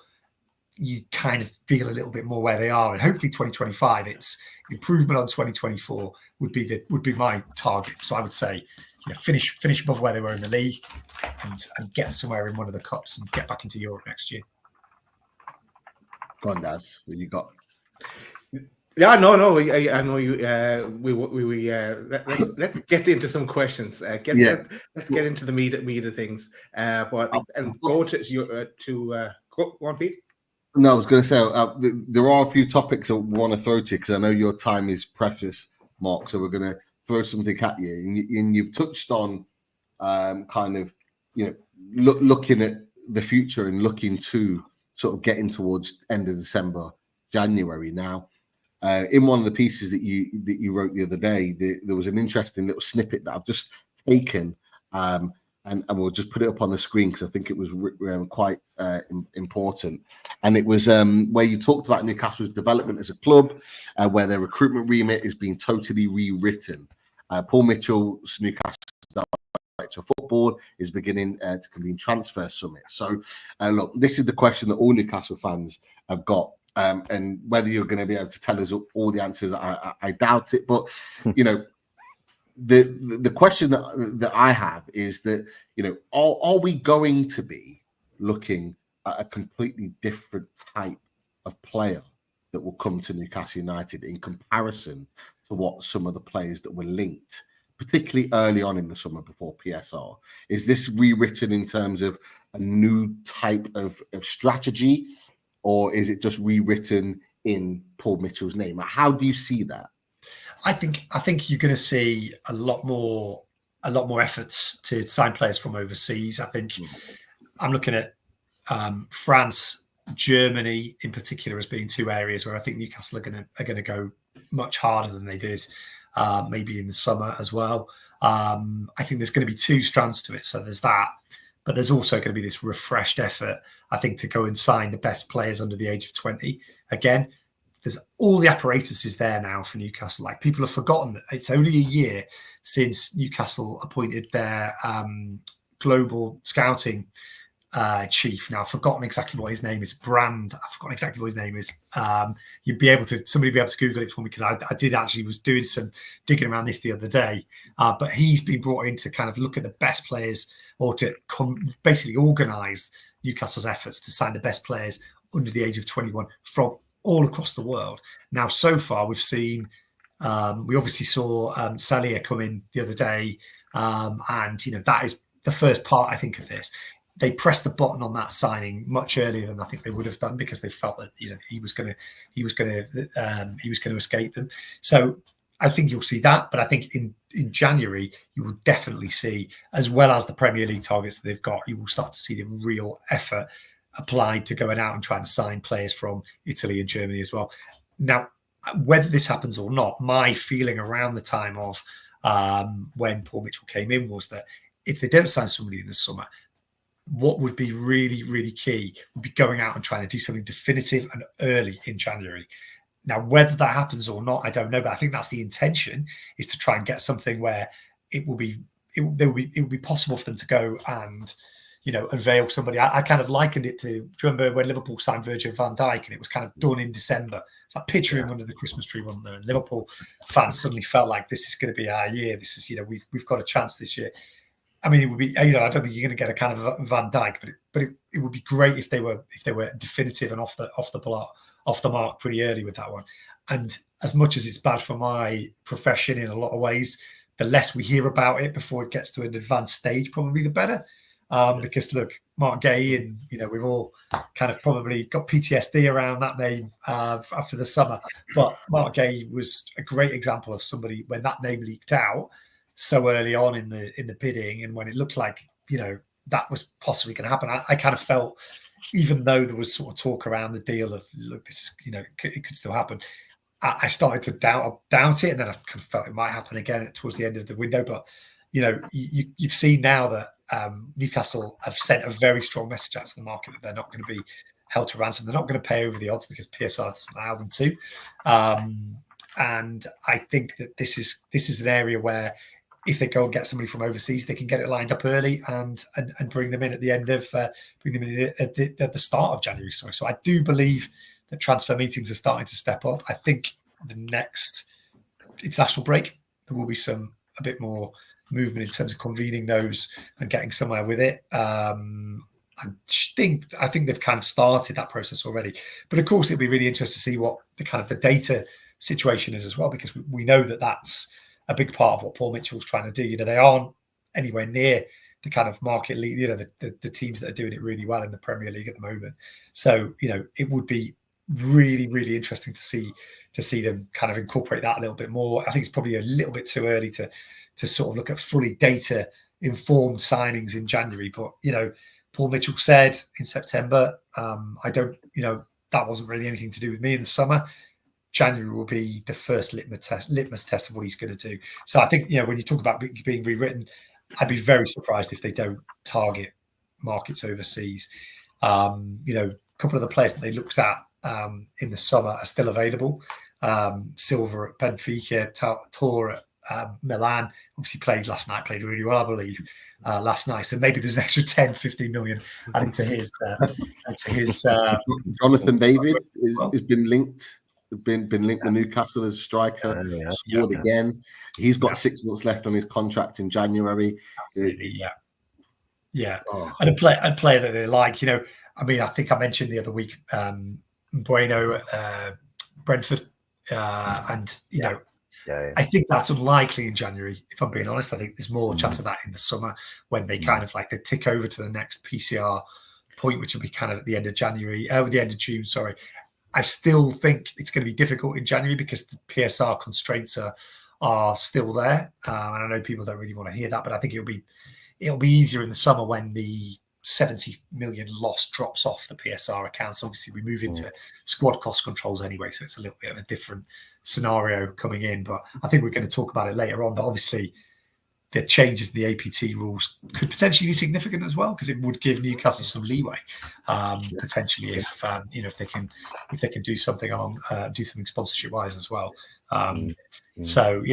you kind of feel a little bit more where they are, and hopefully 2025, it's improvement on 2024 would be my target. So I would say, you know, finish above where they were in the league, and get somewhere in one of the cups and get back into Europe next year. Go on, Daz. What you got? Yeah, no. I know you. Let's get into some questions. Let's get into the meat of things. But go go on, Pete. No, I was going to say there are a few topics I want to throw to you, because I know your time is precious, Mark. So we're going to throw something at you, and you've touched on kind of, you know, looking at the future and looking to sort of getting towards end of December, January now. In one of the pieces that you wrote the other day, there was an interesting little snippet that I've just taken, and we'll just put it up on the screen because I think it was quite important. And it was where you talked about Newcastle's development as a club, where their recruitment remit is being totally rewritten. Paul Mitchell's Newcastle director of football is beginning to convene transfer summits. So, look, this is the question that all Newcastle fans have got. And whether you're going to be able to tell us all the answers, I doubt it. But, you know, the question that I have is that, you know, are we going to be looking at a completely different type of player that will come to Newcastle United in comparison to what some of the players that were linked, particularly early on in the summer before PSR? Is this rewritten in terms of a new type of strategy? Or is it just rewritten in Paul Mitchell's name? How do you see that? I think you're going to see a lot more efforts to sign players from overseas. I think I'm looking at France, Germany in particular as being 2 areas where I think Newcastle are going to go much harder than they did, maybe in the summer as well. I think there's going to be 2 strands to it. So there's that. But there's also going to be this refreshed effort, I think, to go and sign the best players under the age of 20. Again, there's all the apparatus is there now for Newcastle. Like, people have forgotten that it's only a year since Newcastle appointed their global scouting chief. Now, I've forgotten exactly what his name is. Brand. I've forgotten exactly what his name is. Somebody be able to Google it for me, because I was doing some digging around this the other day. But he's been brought in to kind of look at the best players or to basically organise Newcastle's efforts to sign the best players under the age of 21 from all across the world. Now, so far, we've seen, we obviously saw Salia come in the other day, and that is the first part, I think, of this. They pressed the button on that signing much earlier than I think they would have done, because they felt that he was going to escape them. So I think you'll see that, but I think in January you will definitely see, as well as the Premier League targets that they've got, you will start to see the real effort applied to going out and trying to sign players from Italy and Germany as well. Now, whether this happens or not, my feeling around the time of when Paul Mitchell came in was that if they don't sign somebody in the summer, what would be really, really key would be going out and trying to do something definitive and early in January. Now, whether that happens or not, I don't know, but I think that's the intention, is to try and get something where it will be possible for them to go and unveil somebody. I kind of likened it to, do you remember when Liverpool signed Virgil van Dijk and it was kind of done in December? It's like picturing under the Christmas tree, wasn't there? And Liverpool fans suddenly felt like this is going to be our year. This is, we've got a chance this year. I mean, it would be, I don't think you're going to get a kind of Van Dijk, but it would be great if they were definitive and off the mark pretty early with that one. And as much as it's bad for my profession in a lot of ways, the less we hear about it before it gets to an advanced stage, probably the better. Because look, Mark Gay, and we've all kind of probably got PTSD around that name after the summer. But Mark Gay was a great example of somebody when that name leaked out so early on in the bidding, and when it looked like that was possibly going to happen. I kind of felt, even though there was sort of talk around the deal of, look, this is it could still happen, I started to doubt it, and then I kind of felt it might happen again towards the end of the window. But you've seen now that Newcastle have sent a very strong message out to the market that they're not going to be held to ransom. They're not going to pay over the odds because PSR doesn't allow them to. And I think that this is an area where, if they go and get somebody from overseas, they can get it lined up early and bring them in at the end of at the start of January. Sorry. So I do believe that transfer meetings are starting to step up. I think the next international break, there will be a bit more movement in terms of convening those and getting somewhere with it. I think they've kind of started that process already. But of course, it'll be really interesting to see what the data situation is as well, because we know that that's a big part of what Paul Mitchell's trying to do. They aren't anywhere near the kind of market league, the teams that are doing it really well in the Premier League at the moment. So, it would be really, really interesting to see them kind of incorporate that a little bit more. I think it's probably a little bit too early to sort of look at fully data informed signings in January. But, Paul Mitchell said in September, that wasn't really anything to do with me in the summer. January will be the first litmus test of what he's going to do. So I think, when you talk about being rewritten, I'd be very surprised if they don't target markets overseas. A couple of the players that they looked at in the summer are still available. Silva at Benfica, Tor at Milan, obviously played really well, I believe, last night. So maybe there's an extra 10, 15 million added to his. Jonathan David has been linked. Been linked to Newcastle as a striker, scored again. He's got 6 months left on his contract in January. Absolutely, yeah. Oh. And a player that they like. I think I mentioned the other week, Bueno, Brentford, and I think that's unlikely in January. If I'm being honest, I think there's more chance of that in the summer, when they kind of they tick over to the next PCR point, which will be kind of at the end of the end of June. Sorry. I still think it's going to be difficult in January because the PSR constraints are still there, and I know people don't really want to hear that, but I think it'll be easier in the summer when the 70 million loss drops off the PSR accounts. Obviously, we move into squad cost controls anyway, so it's a little bit of a different scenario coming in. But I think we're going to talk about it later on. But obviously, the changes in the APT rules could potentially be significant as well, because it would give Newcastle some leeway, potentially if they can do something sponsorship wise as well. So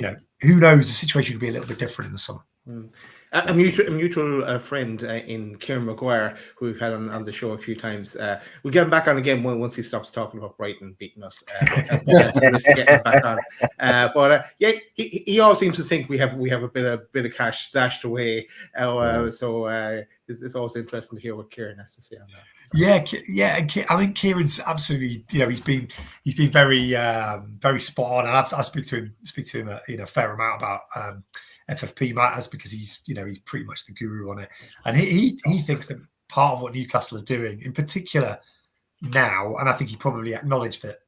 who knows? The situation could be a little bit different in the summer. A mutual friend in Kieran Maguire, who we've had on the show a few times. We'll get him back on again once he stops talking about Brighton beating us. Let's get him back on. But he always seems to think we have a bit of cash stashed away. So it's always interesting to hear what Kieran has to say on that. Yeah. I mean, Kieran's absolutely, he's been very very spot on, and I speak to him a fair amount about FFP matters, because he's pretty much the guru on it, and he thinks that part of what Newcastle are doing, in particular now, and I think he probably acknowledged that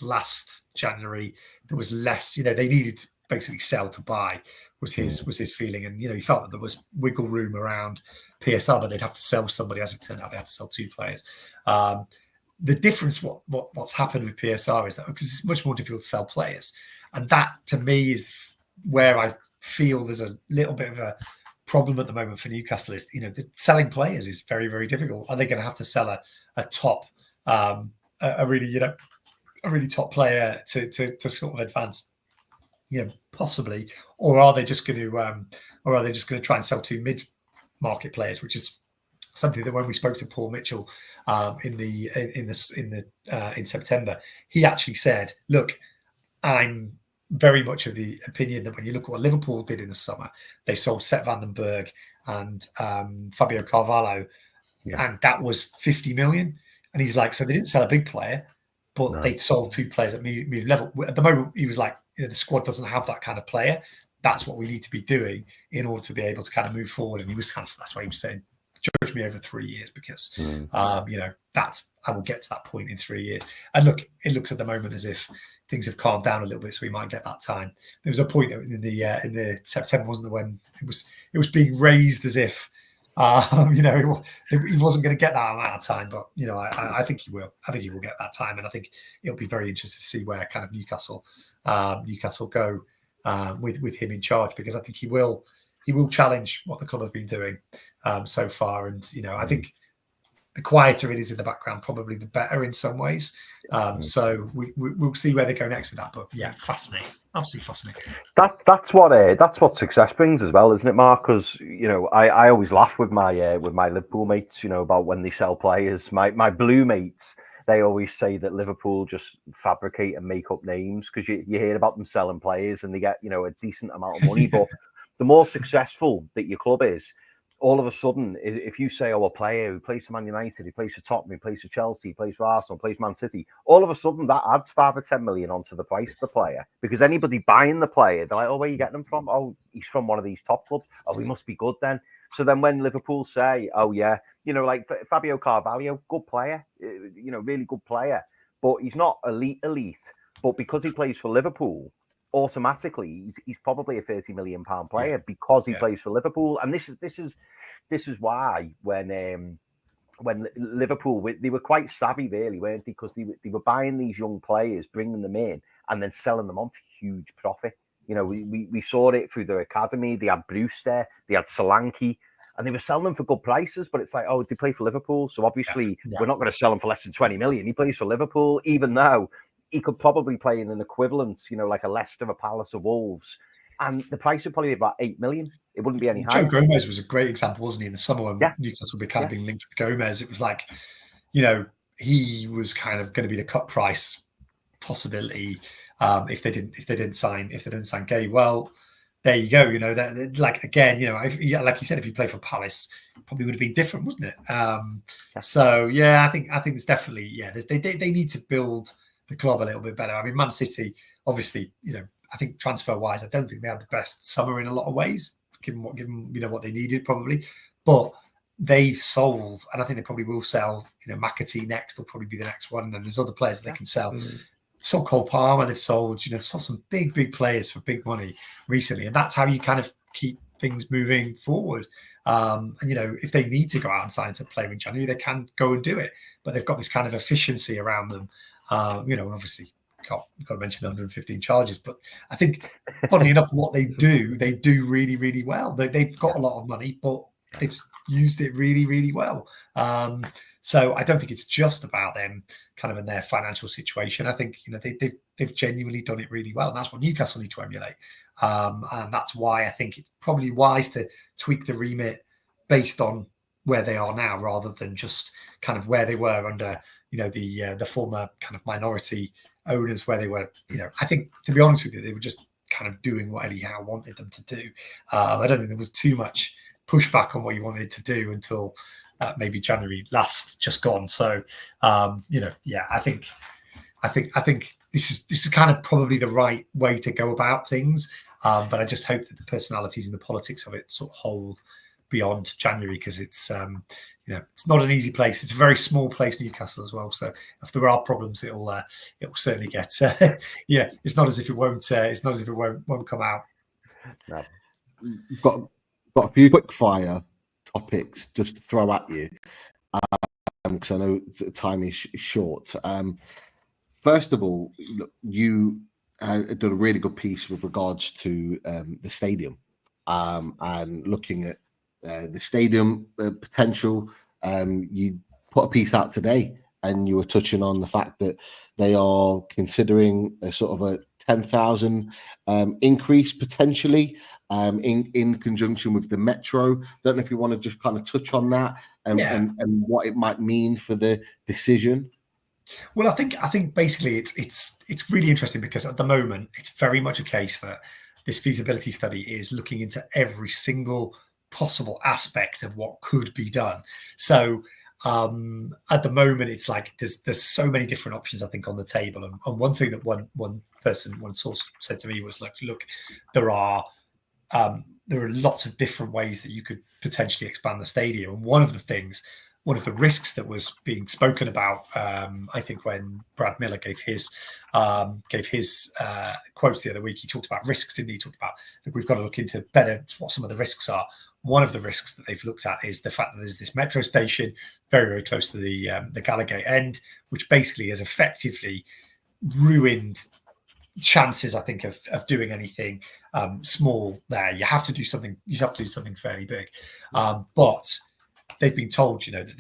last January there was less, they needed to basically sell to buy, was his feeling, and he felt that there was wiggle room around PSR, but they'd have to sell somebody. As it turned out, they had to sell 2 players. The difference, what's happened with PSR is that because it's much more difficult to sell players, and that to me is where I feel there's a little bit of a problem at the moment for Newcastle. Is the selling players is very, very difficult. Are they going to have to sell a top a really top player to sort of advance? Possibly, or are they just going to try and sell 2 mid-market players, which is something that when we spoke to Paul Mitchell in September, he actually said, "Look, I'm very much of the opinion that when you look at what Liverpool did in the summer, they sold Seth Vandenberg and Fabio Carvalho, and that was 50 million." And he's like, so they didn't sell a big player, but they sold 2 players at medium level. At the moment, he was like, the squad doesn't have that kind of player. That's what we need to be doing in order to be able to kind of move forward. And he was that's why he was saying, judge me over 3 years, because I will get to that point in 3 years. And look, it looks at the moment as if things have calmed down a little bit, so we might get that time. There was a point in the September, wasn't there, when it was being raised as if he wasn't going to get that amount of time, but I think he will. I think he will get that time, and I think it'll be very interesting to see where kind of Newcastle go with him in charge, because I think he will challenge what the club have been doing so far, and I think the quieter it is in the background, probably the better in some ways. So we'll see where they go next with that. But yeah, fascinating, absolutely fascinating. That's what success brings as well, isn't it, Mark? Because I always laugh with my Liverpool mates, about when they sell players. My blue mates, they always say that Liverpool just fabricate and make up names, because you hear about them selling players and they get a decent amount of money, but the more successful that your club is, all of a sudden, if you say, a player who plays for Man United, he plays for Tottenham, he plays for Chelsea, he plays for Arsenal, plays for Man City, all of a sudden that adds 5 or 10 million onto the price of the player, because anybody buying the player, they're like, where are you getting him from? Oh, he's from one of these top clubs. Oh, he must be good then. So then when Liverpool say, like Fabio Carvalho, good player, really good player, but he's not elite, but because he plays for Liverpool, automatically he's probably a 30 million pound player because he plays for Liverpool. And this is why when Liverpool, they were quite savvy, really, weren't they? Because they were buying these young players, bringing them in, and then selling them on for huge profit. We saw it through their academy. They had Brewster, they had Solanke, and they were selling them for good prices. But it's like, they play for Liverpool, so obviously we're not going to sell them for less than 20 million. He plays for Liverpool, even though he could probably play in an equivalent, like a Leicester, a Palace, a Wolves, and the price would probably be about 8 million. It wouldn't be any higher. Joe Gomez was a great example, wasn't he? In the summer when Newcastle would kind of being linked with Gomez, it was like, he was kind of going to be the cut price possibility if they didn't sign Gay. Well, there you go. Like again, like you said, if you play for Palace, it probably would have been different, wouldn't it? So yeah, I think it's definitely they need to build the club a little bit better. I mean, Man City, obviously, I think transfer-wise, I don't think they had the best summer in a lot of ways, given what they needed probably. But they've sold, and I think they probably will sell. McAtee next will probably be the next one, and then there's other players that they can sell. Sold Cole Palmer, they've sold. Sold some big players for big money recently, and that's how you kind of keep things moving forward. And if they need to go out and sign a player in January, they can go and do it. But they've got this kind of efficiency around them. Obviously, got to mention the 115 charges, but I think, funnily enough, what they do really, really well. They've got a lot of money, but they've used it really, really well. So I don't think it's just about them kind of in their financial situation. I think they've genuinely done it really well, and that's what Newcastle need to emulate. And that's why I think it's probably wise to tweak the remit based on where they are now, rather than just kind of where they were under, the former kind of minority owners, where they were, I think, to be honest with you, they were just kind of doing what Eddie Howe wanted them to do. I don't think there was too much pushback on what he wanted to do until maybe January last just gone. So, I think this is kind of probably the right way to go about things. But I just hope that the personalities and the politics of it sort of hold beyond January, because it's it's not an easy place. It's a very small place, Newcastle, as well. So if there are problems, it'll certainly get. It's not as if it won't. It's not as if it won't come out. No. Got a few quick fire topics just to throw at you, because I know the time is short. First of all, look, you did a really good piece with regards to the stadium, and looking at the stadium potential. You put a piece out today, and you were touching on the fact that they are considering a sort of a 10,000 increase potentially, in conjunction with the metro. Don't know if you want to just kind of touch on that and what it might mean for the decision. Well, I think basically it's really interesting, because at the moment it's very much a case that this feasibility study is looking into every single possible aspect of what could be done. So at the moment, it's like there's so many different options, I think, on the table. And one thing that one source said to me was like, look, there are lots of different ways that you could potentially expand the stadium. And one of the risks that was being spoken about, I think, when Brad Miller gave his quotes the other week, he talked about risks, didn't he? He talked about, look, we've got to look into better what some of the risks are. One of the risks that they've looked at is the fact that there's this metro station very, very close to the Gallagate end, which basically has effectively ruined chances, I think, of doing anything small there. You have to do something. You have to do something fairly big, but they've been told, that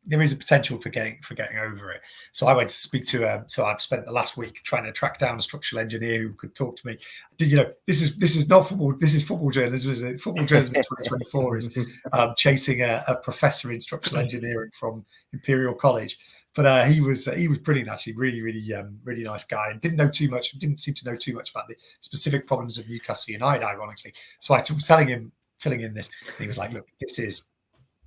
there is a potential for getting over it. So I went to speak to so I've spent the last week trying to track down a structural engineer who could talk to me. This is not football. This is football journalism. Football journalism in 2024 is chasing a professor in structural engineering from Imperial College. But he was brilliant, actually, really, really, really nice guy, and didn't seem to know too much about the specific problems of Newcastle United, ironically. So I was telling him, filling in this, and he was like, look, this is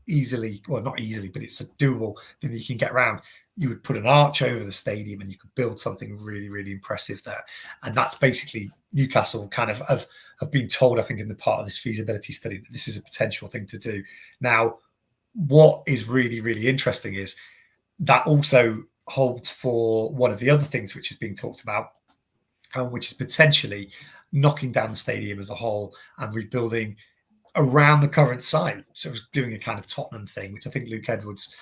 easily, well, not easily, but it's a doable thing that you can get around. You would put an arch over the stadium and you could build something really, really impressive there. And that's basically Newcastle kind of have been told, I think, in the part of this feasibility study, that this is a potential thing to do. Now, what is really, really interesting is that also holds for one of the other things which is being talked about, which is potentially knocking down the stadium as a whole and rebuilding around the current site. So doing a kind of Tottenham thing, which I think Luke Edwards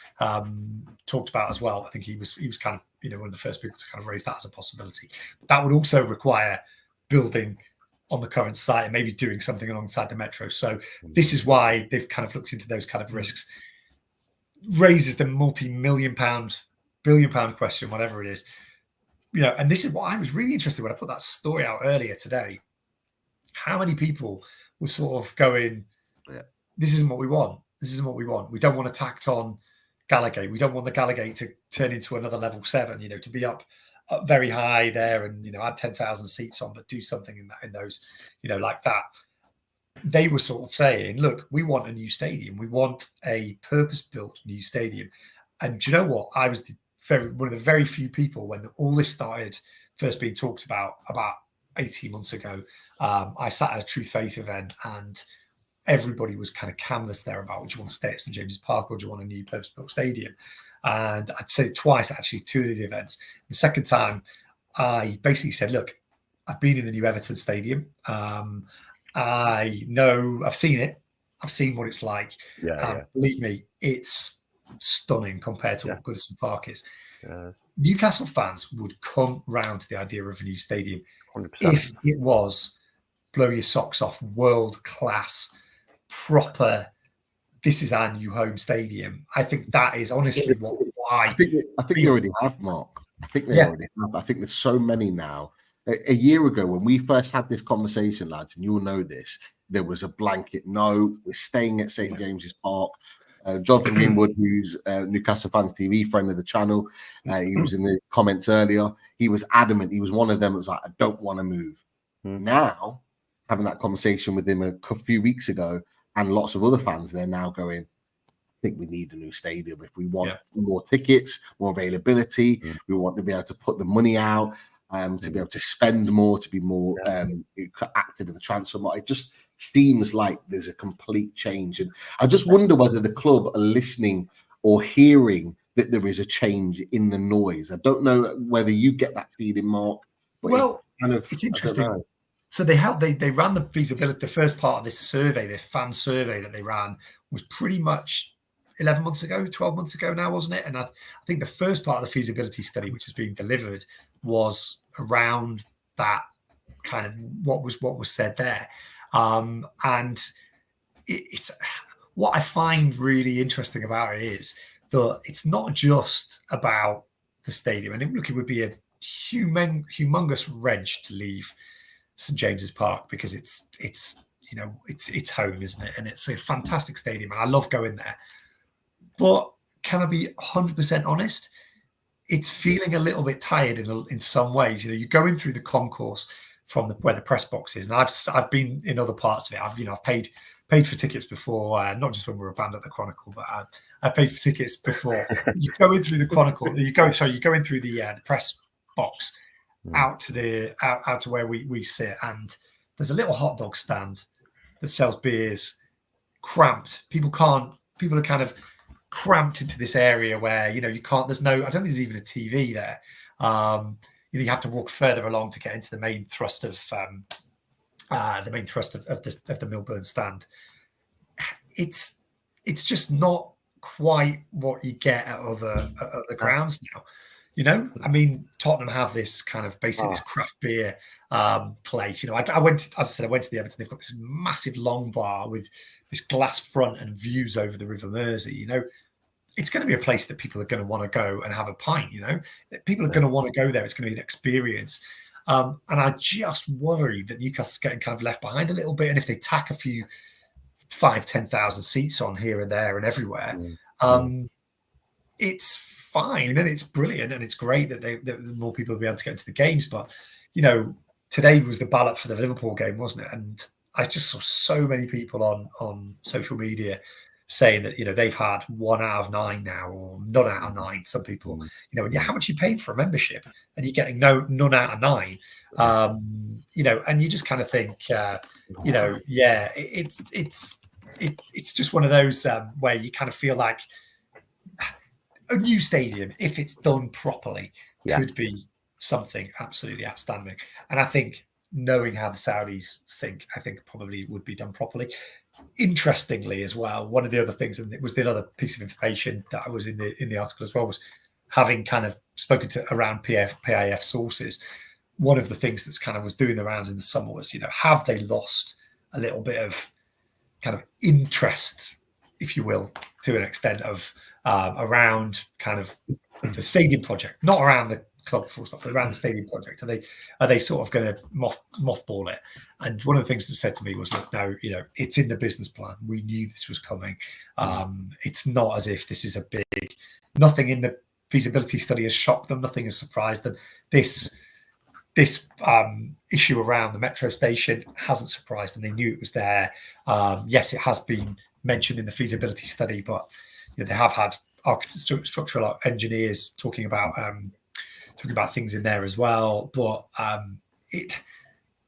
talked about as well. I think he was kind of, one of the first people to kind of raise that as a possibility. But that would also require building on the current site and maybe doing something alongside the metro. So this is why they've kind of looked into those kind of risks. Raises the multi-million pound, billion pound question, whatever it is. And this is what I was really interested when I put that story out earlier today. How many people were sort of going, this isn't what we want. This isn't what we want. We don't want to tacked on Gallagate. We don't want the Gallagate to turn into another level 7, to be up very high there and, add 10,000 seats on, but do something in those, like that. They were sort of saying, look, we want a new stadium. We want a purpose-built new stadium. And do you know what? I was one of the very few people when all this started first being talked about 18 months ago. I sat at a Truth Faith event and everybody was kind of canvassed there about, do you want to stay at St James's Park or do you want a new purpose-built stadium? And I'd said it twice, actually, 2 of the events. The second time, I basically said, look, I've been in the new Everton stadium. I know, I've seen it. I've seen what it's like. Believe me, it's stunning compared to what Goodison Park is. Newcastle fans would come round to the idea of a new stadium 100%. If it was blow your socks off, world class, proper. This is our new home stadium. I think that is honestly what I think they already have, Mark. I think they already have. I think there's so many now a year ago when we first had this conversation, lads, and you'll know this, there was a blanket no, we're staying at St. James's Park. Jonathan Greenwood, who's Newcastle Fans TV friend of the channel, he was in the comments earlier. He was adamant. He was one of them that was like, I don't want to move. Now, having that conversation with him a few weeks ago, and lots of other fans, they're now going, I think we need a new stadium. If we want more tickets, more availability, we want to be able to put the money out, to be able to spend more, to be more active in the transfer market. It just seems like there's a complete change. And I just wonder whether the club are listening or hearing that there is a change in the noise. I don't know whether you get that feeling, Mark. Well, it's interesting. So they ran the feasibility. The first part of this survey, the fan survey that they ran, was pretty much 11 months ago, 12 months ago now, wasn't it? And I think the first part of the feasibility study, which is being delivered, was around that kind of what was said there. And it's what I find really interesting about it is that it's not just about the stadium. And look, it would be a humongous wrench to leave St. James's Park because it's home, isn't it? And it's a fantastic stadium, and I love going there. But can I be 100% honest? It's feeling a little bit tired in some ways. You know, you're going through the concourse from where the press box is, and I've been in other parts of it. I've paid for tickets before, not just when we were a band at the Chronicle, but I paid for tickets before. You go in through the Chronicle. You go in through the press box out to where we sit, and there's a little hot dog stand that sells beers. Cramped. People are kind of cramped into this area where you can't. I don't think there's even a TV there. You have to walk further along to get into the main thrust of the Millburn stand. It's just not quite what you get at other grounds now. I mean, Tottenham have this kind of basically this craft beer place. I went to the Everton. They've got this massive long bar with this glass front and views over the River Mersey. It's going to be a place that people are going to want to go and have a pint. People are going to want to go there. It's going to be an experience. And I just worry that Newcastle's getting kind of left behind a little bit. And if they tack a few 5,000-10,000 seats on here and there and everywhere, it's fine and it's brilliant and it's great that more people will be able to get into the games. But, today was the ballot for the Liverpool game, wasn't it? And I just saw so many people on social media saying that, they've had 1 out of 9 now, or none out of 9. Some people, how much are you paying for a membership? And you're getting none out of 9. And you just kind of think, it's just one of those where you kind of feel like a new stadium, if it's done properly, could be something absolutely outstanding. And I think knowing how the Saudis think, I think probably would be done properly. Interestingly as well, one of the other things, and it was the other piece of information that was in the article as well, was having kind of spoken to around PIF sources. One of the things that's kind of was doing the rounds in the summer was, have they lost a little bit of kind of interest, if you will, to an extent of around kind of the stadium project, not around the club full stop, but around the stadium project. Are they sort of going to mothball it? And one of the things that said to me was, look, no, it's in the business plan. We knew this was coming. It's not as if this is nothing in the feasibility study has shocked them. Nothing has surprised them. This issue around the metro station hasn't surprised them. They knew it was there. Yes, it has been mentioned in the feasibility study, but they have had structural engineers talking about things in there as well. But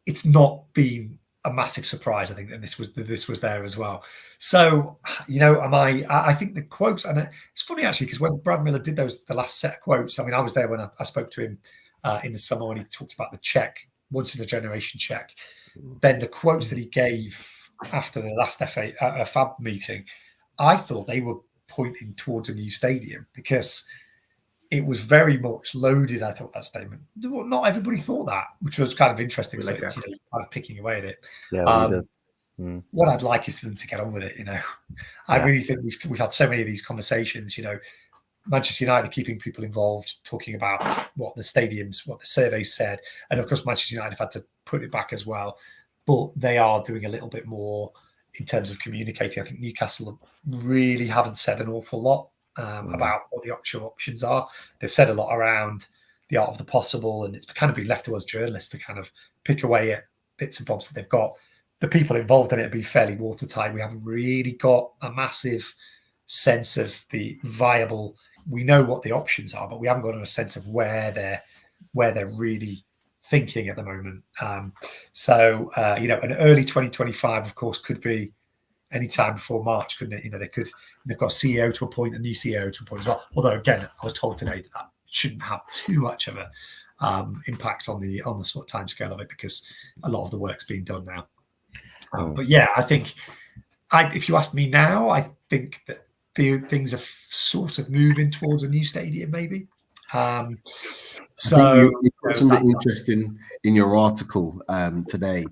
it's not been a massive surprise, I think, that this was there as well. So, I think the quotes, and it's funny actually, because when Brad Miller did the last set of quotes, I mean, I was there when I spoke to him in the summer when he talked about the check, once in a generation check. Then the quotes that he gave after the last FAB meeting, I thought they were pointing towards a new stadium, because it was very much loaded. I thought that statement. Not everybody thought that, which was kind of interesting. So, kind of picking away at it. Yeah, what I'd like is for them to get on with it. I really think we've had so many of these conversations. Manchester United keeping people involved, talking about what the stadiums, what the surveys said. And of course, Manchester United have had to put it back as well. But they are doing a little bit more in terms of communicating. I think Newcastle really haven't said an awful lot about what the actual options are. They've said a lot around the art of the possible, and it's kind of been left to us journalists to kind of pick away at bits and bobs that they've got. The people involved in it have been fairly watertight. We haven't really got a massive sense of the viable. We know what the options are, but we haven't got a sense of where they're really thinking at the moment. So an early 2025, of course, could be any time before March, couldn't it? They've got a CEO to appoint, a new CEO to appoint as well. Although again, I was told today that shouldn't have too much of a impact on the sort of timescale of it, because a lot of the work's being done now. But yeah, I think if you ask me now, I think that things are sort of moving towards a new stadium, maybe. So you put something interesting in your article today,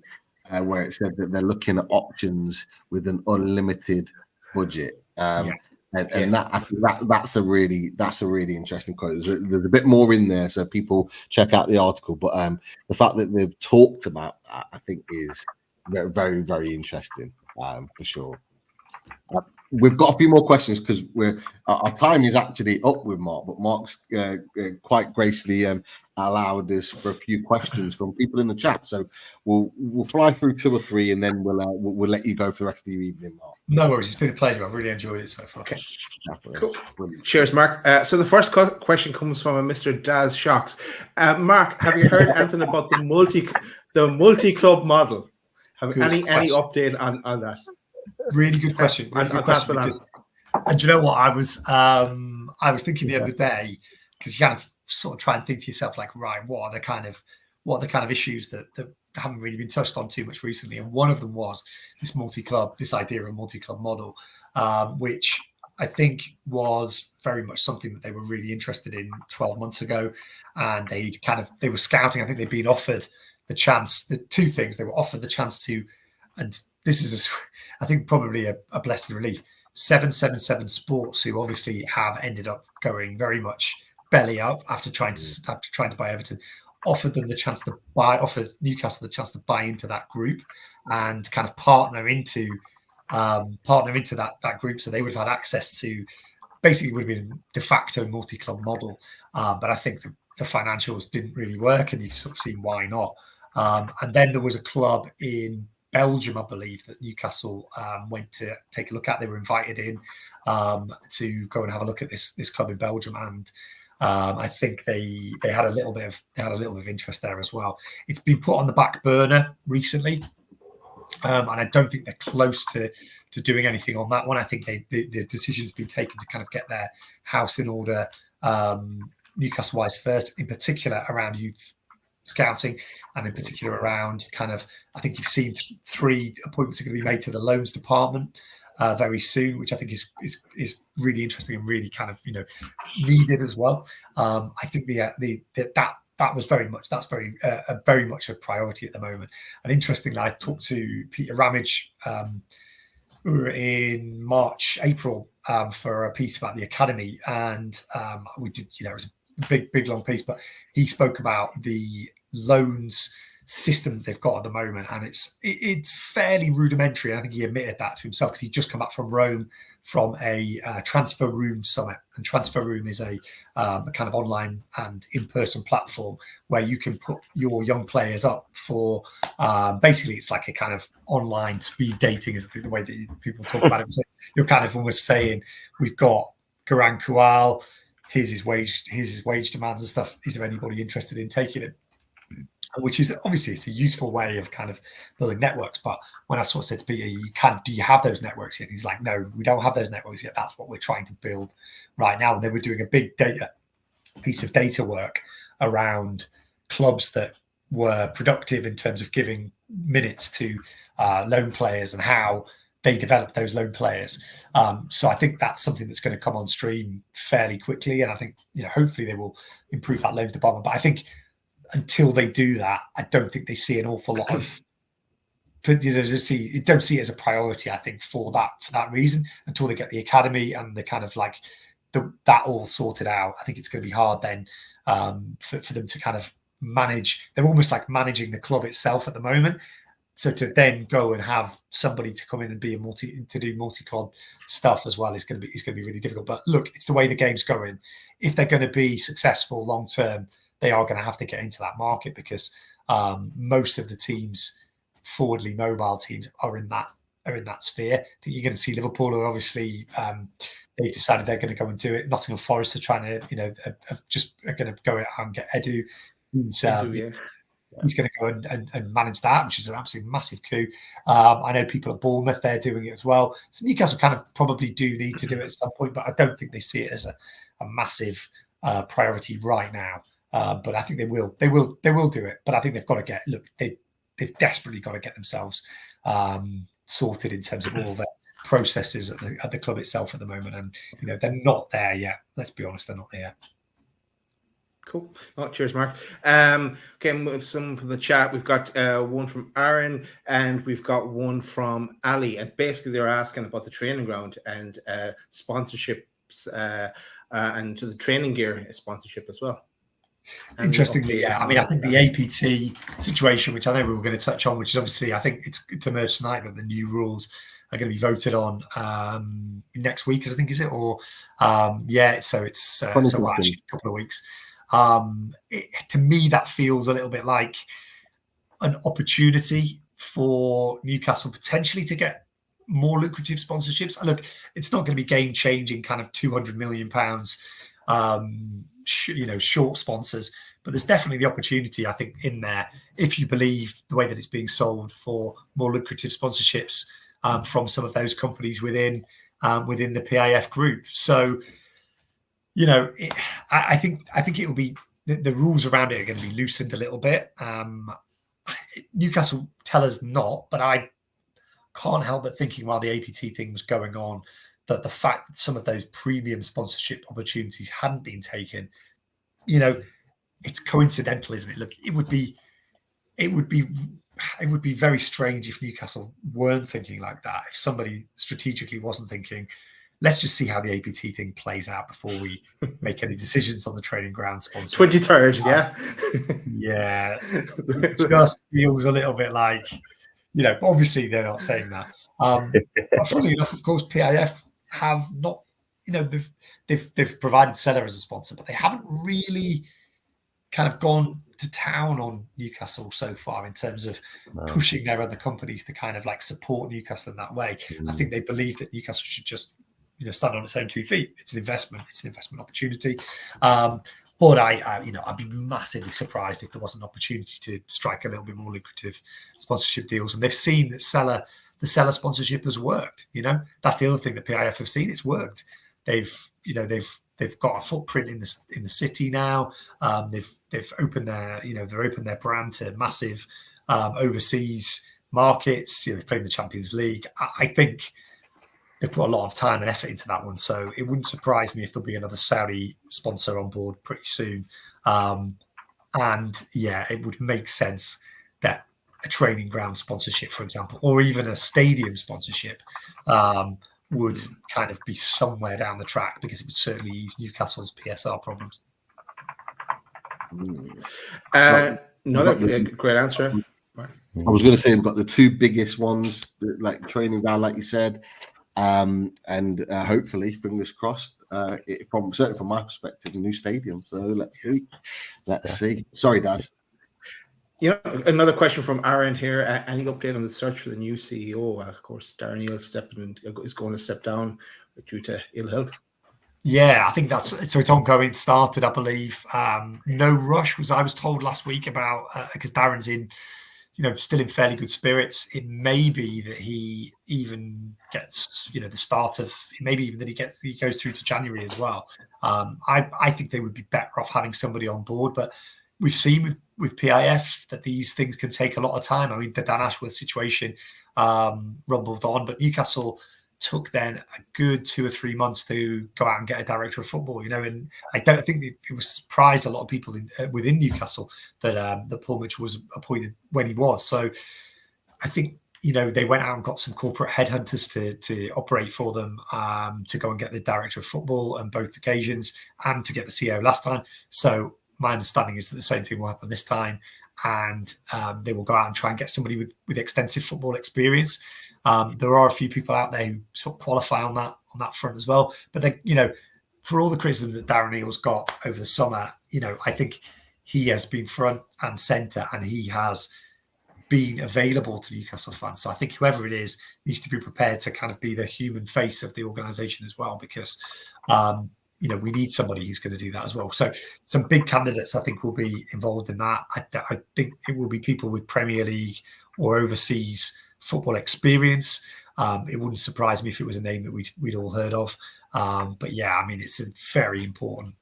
where it said that they're looking at options with an unlimited budget. And that, I think that's a really interesting quote. There's a bit more in there, so people check out the article. But the fact that they've talked about that, I think, is very, very, very interesting, for sure. We've got a few more questions because our time is actually up with Mark, but Mark's quite graciously allowed us for a few questions from people in the chat. So we'll fly through 2 or 3, and then we'll let you go for the rest of your evening, Mark. No worries, it's been a pleasure. I've really enjoyed it so far. Okay, cool. Cheers, Mark. So the first question comes from a Mr. Daz Shocks. Mark, have you heard anything about the multi-club model? Have any update on that? Really good question. Really good question, because, and you know what, I was thinking the other day, because you kind of sort of try and think to yourself, like, right, what are the kind of issues that haven't really been touched on too much recently, and one of them was this idea of a multi-club model, which I think was very much something that they were really interested in 12 months ago, and they were scouting. I think they'd been offered the chance. The two things, they were offered the chance to, and this is, I think, probably a blessed relief. 777 Sports, who obviously have ended up going very much belly up after trying to buy Everton, offered Newcastle the chance to buy into that group and kind of partner into that group. So they would have had access to, basically would have been de facto multi-club model. But I think the financials didn't really work, and you've sort of seen why not. And then there was a club in Belgium, I believe, that Newcastle went to take a look at. They were invited in to go and have a look at this club in Belgium, and I think they had a little bit of interest there as well. It's been put on the back burner recently, and I don't think they're close to doing anything on that one. I think the decision's been taken to kind of get their house in order, Newcastle-wise first, in particular around youth scouting, and in particular around kind of, I think you've seen 3 appointments are going to be made to the loans department very soon, which I think is really interesting and really kind of needed as well. I think that's very much a priority at the moment. And interestingly, I talked to Peter Ramage in April for a piece about the academy, and we did, it was a big long piece, but he spoke about the loans system that they've got at the moment, and it's fairly rudimentary. I think he admitted that to himself, because he'd just come back from Rome from a Transfer Room summit, and Transfer Room is a kind of online and in-person platform where you can put your young players up for basically, it's like a kind of online speed dating, is the way that people talk about it. So you're kind of almost saying, we've got Garang Kual, here's his wage demands and stuff. Is there anybody interested in taking it? Which is obviously, it's a useful way of kind of building networks. But when I sort of said to Peter, do you have those networks yet? He's like, no, we don't have those networks yet. That's what we're trying to build right now. And they were doing a big piece of data work around clubs that were productive in terms of giving minutes to loan players and how they develop those loan players. So I think that's something that's going to come on stream fairly quickly. And I think, hopefully they will improve that loans department. But I think until they do that, I don't think they see an awful lot of, don't see it as a priority, I think, for that reason, until they get the academy and the kind of like that all sorted out, I think it's going to be hard then for them to kind of manage. They're almost like managing the club itself at the moment. So to then go and have somebody to come in and be to do multi-club stuff as well is going to be really difficult. But look, it's the way the game's going. If they're going to be successful long term, they are going to have to get into that market, because most of the teams, forwardly mobile teams, are in that sphere. I think you're going to see Liverpool, or obviously they decided they're going to go and do it. Nottingham Forest are trying to, are going to go out and get Edu. He's going to go and manage that, which is an absolutely massive coup. I know people at Bournemouth, they're doing it as well. So Newcastle kind of probably do need to do it at some point, but I don't think they see it as a massive priority right now. But I think they will do it. But I think they've got to they've desperately got to get themselves sorted in terms of all their processes at the club itself at the moment. And they're not there yet. Let's be honest, they're not there yet. Cool. Oh, cheers, Mark. Okay, with some from the chat, we've got one from Aaron and we've got one from Ali. And basically, they're asking about the training ground and sponsorships and the training gear sponsorship as well. Interestingly, yeah. I mean, I think the APT situation, which I know we were going to touch on, which is obviously, I think it's emerged tonight that the new rules are going to be voted on next week, I think, is it? Or so it's actually a couple of weeks. To me, that feels a little bit like an opportunity for Newcastle potentially to get more lucrative sponsorships. Look, it's not going to be game-changing, kind of £200 million, short sponsors, but there's definitely the opportunity, I think, in there, if you believe the way that it's being sold, for more lucrative sponsorships from some of those companies within the PIF group. So, I think it will be the rules around it are going to be loosened a little bit. Newcastle tell us not, but I can't help but thinking while the APT thing was going on that the fact that some of those premium sponsorship opportunities hadn't been taken, it's coincidental, isn't it? Look, it would be very strange if Newcastle weren't thinking like that. If somebody strategically wasn't thinking, let's just see how the APT thing plays out before we make any decisions on the training ground sponsor. 23rd, yeah. Yeah. It just feels a little bit like, obviously they're not saying that. But funnily enough, of course, PIF have not, they've provided Seller as a sponsor, but they haven't really kind of gone to town on Newcastle so far in terms of pushing their other companies to kind of like support Newcastle in that way. I think they believe that Newcastle should just stand on its own 2 feet. It's an investment. It's an investment opportunity. But I'd be massively surprised if there was an opportunity to strike a little bit more lucrative sponsorship deals. And they've seen that the Seller sponsorship has worked. That's the other thing that PIF have seen. It's worked. They've got a footprint in the city now. They've opened their brand to massive overseas markets. They've played in the Champions League. I think they've put a lot of time and effort into that one. So it wouldn't surprise me if there'll be another Saudi sponsor on board pretty soon. It would make sense that a training ground sponsorship, for example, or even a stadium sponsorship would kind of be somewhere down the track, because it would certainly ease Newcastle's PSR problems. Another great answer. I was going to say, but the two biggest ones, like training ground, like you said, and hopefully, fingers crossed, certainly from my perspective, a new stadium. So let's see. Sorry, Daz. Another question from Aaron here. Any update on the search for the new CEO? Of course, Darren Neal is going to step down due to ill health. Yeah, I think it's ongoing. It started, I believe. No rush, I was told last week about, because Darren's in, still in fairly good spirits. It may be that he even gets, the start of, maybe even that he goes through to January as well. I think they would be better off having somebody on board, but we've seen with PIF that these things can take a lot of time. I mean, the Dan Ashworth situation rumbled on, but Newcastle took then a good 2 or 3 months to go out and get a director of football, and I don't think it was surprised a lot of people within Newcastle that Paul Mitchell was appointed when he was. So I think they went out and got some corporate headhunters to operate for them, to go and get the director of football on both occasions and to get the CEO last time. So my understanding is that the same thing will happen this time, and they will go out and try and get somebody with extensive football experience. There are a few people out there who sort of qualify on that front as well. But they, for all the criticism that Darren Eales got over the summer, I think he has been front and centre, and he has been available to Newcastle fans. So I think whoever it is needs to be prepared to kind of be the human face of the organisation as well, because we need somebody who's going to do that as well. So some big candidates, I think, will be involved in that. I think it will be people with Premier League or overseas football experience. It wouldn't surprise me if it was a name that we'd all heard of. But yeah, I mean, it's a very important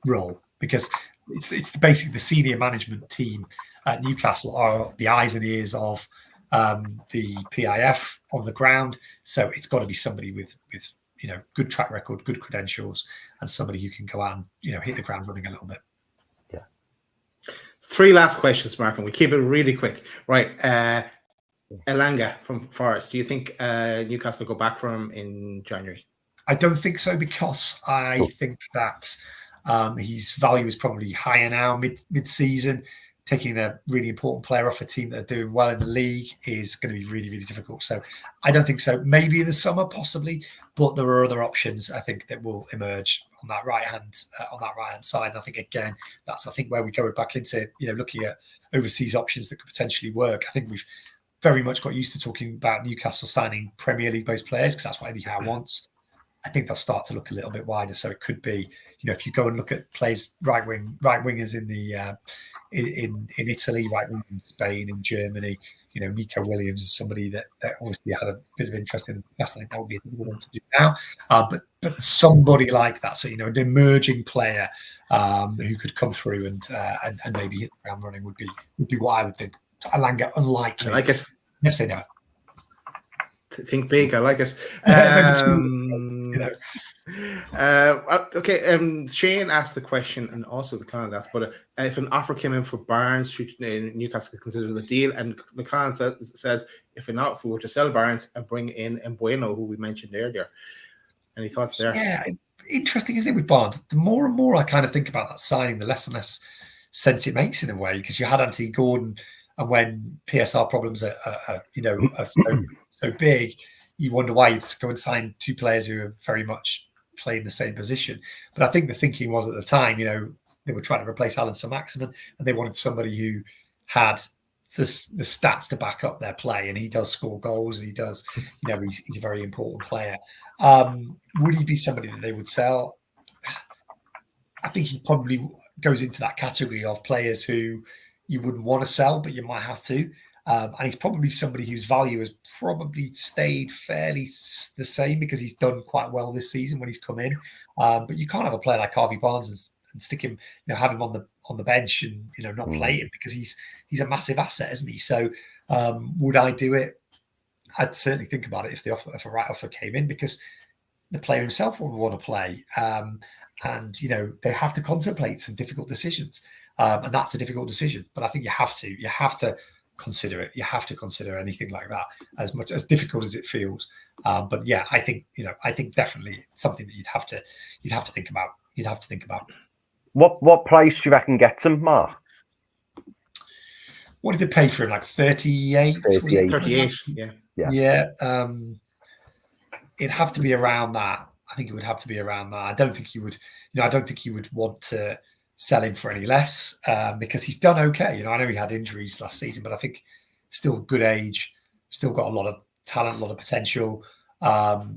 role, because it's basically the senior management team at Newcastle are the eyes and ears of the PIF on the ground. So it's got to be somebody with good track record, good credentials, and somebody who can go out and hit the ground running a little bit. Yeah. 3 last questions, Mark, and we keep it really quick. Right. Elanga from Forest. Do you think Newcastle go back for him in January? I don't think so, because I think that his value is probably higher now mid-season. Taking a really important player off a team that are doing well in the league is going to be really, really difficult. So I don't think so. Maybe in the summer, possibly, but there are other options I think that will emerge on that right hand side. And I think again, that's where we go back into looking at overseas options that could potentially work. I think we've very much got used to talking about Newcastle signing Premier League-based players, because that's what Eddie Howe wants. I think they'll start to look a little bit wider. So it could be, if you go and look at players, right wingers in the in Italy, right wing in Spain, in Germany, Nico Williams is somebody that obviously had a bit of interest in. I think that would be a good one to do now. But somebody like that, so an emerging player who could come through and maybe hit the ground running would be what I would think. Elanga, unlikely. I like it. Never say never. Think big. I like it. Okay. Shane asked the question, and also the client asked, but if an offer came in for Barnes, should Newcastle consider the deal? And the client says, if we were to sell Barnes and bring in Mbueno, who we mentioned earlier. Any thoughts there? Yeah, interesting, isn't it, with Barnes? The more and more I kind of think about that signing, the less and less sense it makes in a way, because you had Anthony Gordon, and when PSR problems are so big, you wonder why you'd go and sign 2 players who are very much playing the same position. But I think the thinking was at the time, they were trying to replace Alan Saint-Maximin, and they wanted somebody who had the stats to back up their play, and he does score goals, and he does, he's a very important player. Would he be somebody that they would sell? I think he probably goes into that category of players who you wouldn't want to sell, but you might have to. And he's probably somebody whose value has probably stayed fairly the same, because he's done quite well this season when he's come in. But you can't have a player like Harvey Barnes and stick him, have him on the bench and not play him, because he's a massive asset, isn't he? So would I do it? I'd certainly think about it if a right offer came in, because the player himself would want to play, and they have to contemplate some difficult decisions. And that's a difficult decision, but I think you have to consider it. You have to consider anything like that, as much as difficult as it feels. But yeah, I think definitely it's something that you'd have to think about. What price do you reckon gets him, Mark? What did they pay for him? Like 38? 38. Yeah. It'd have to be around that. I think it would have to be around that. I don't think he would want to sell him for any less, because he's done okay. I know he had injuries last season, but I think still good age, still got a lot of talent, a lot of potential.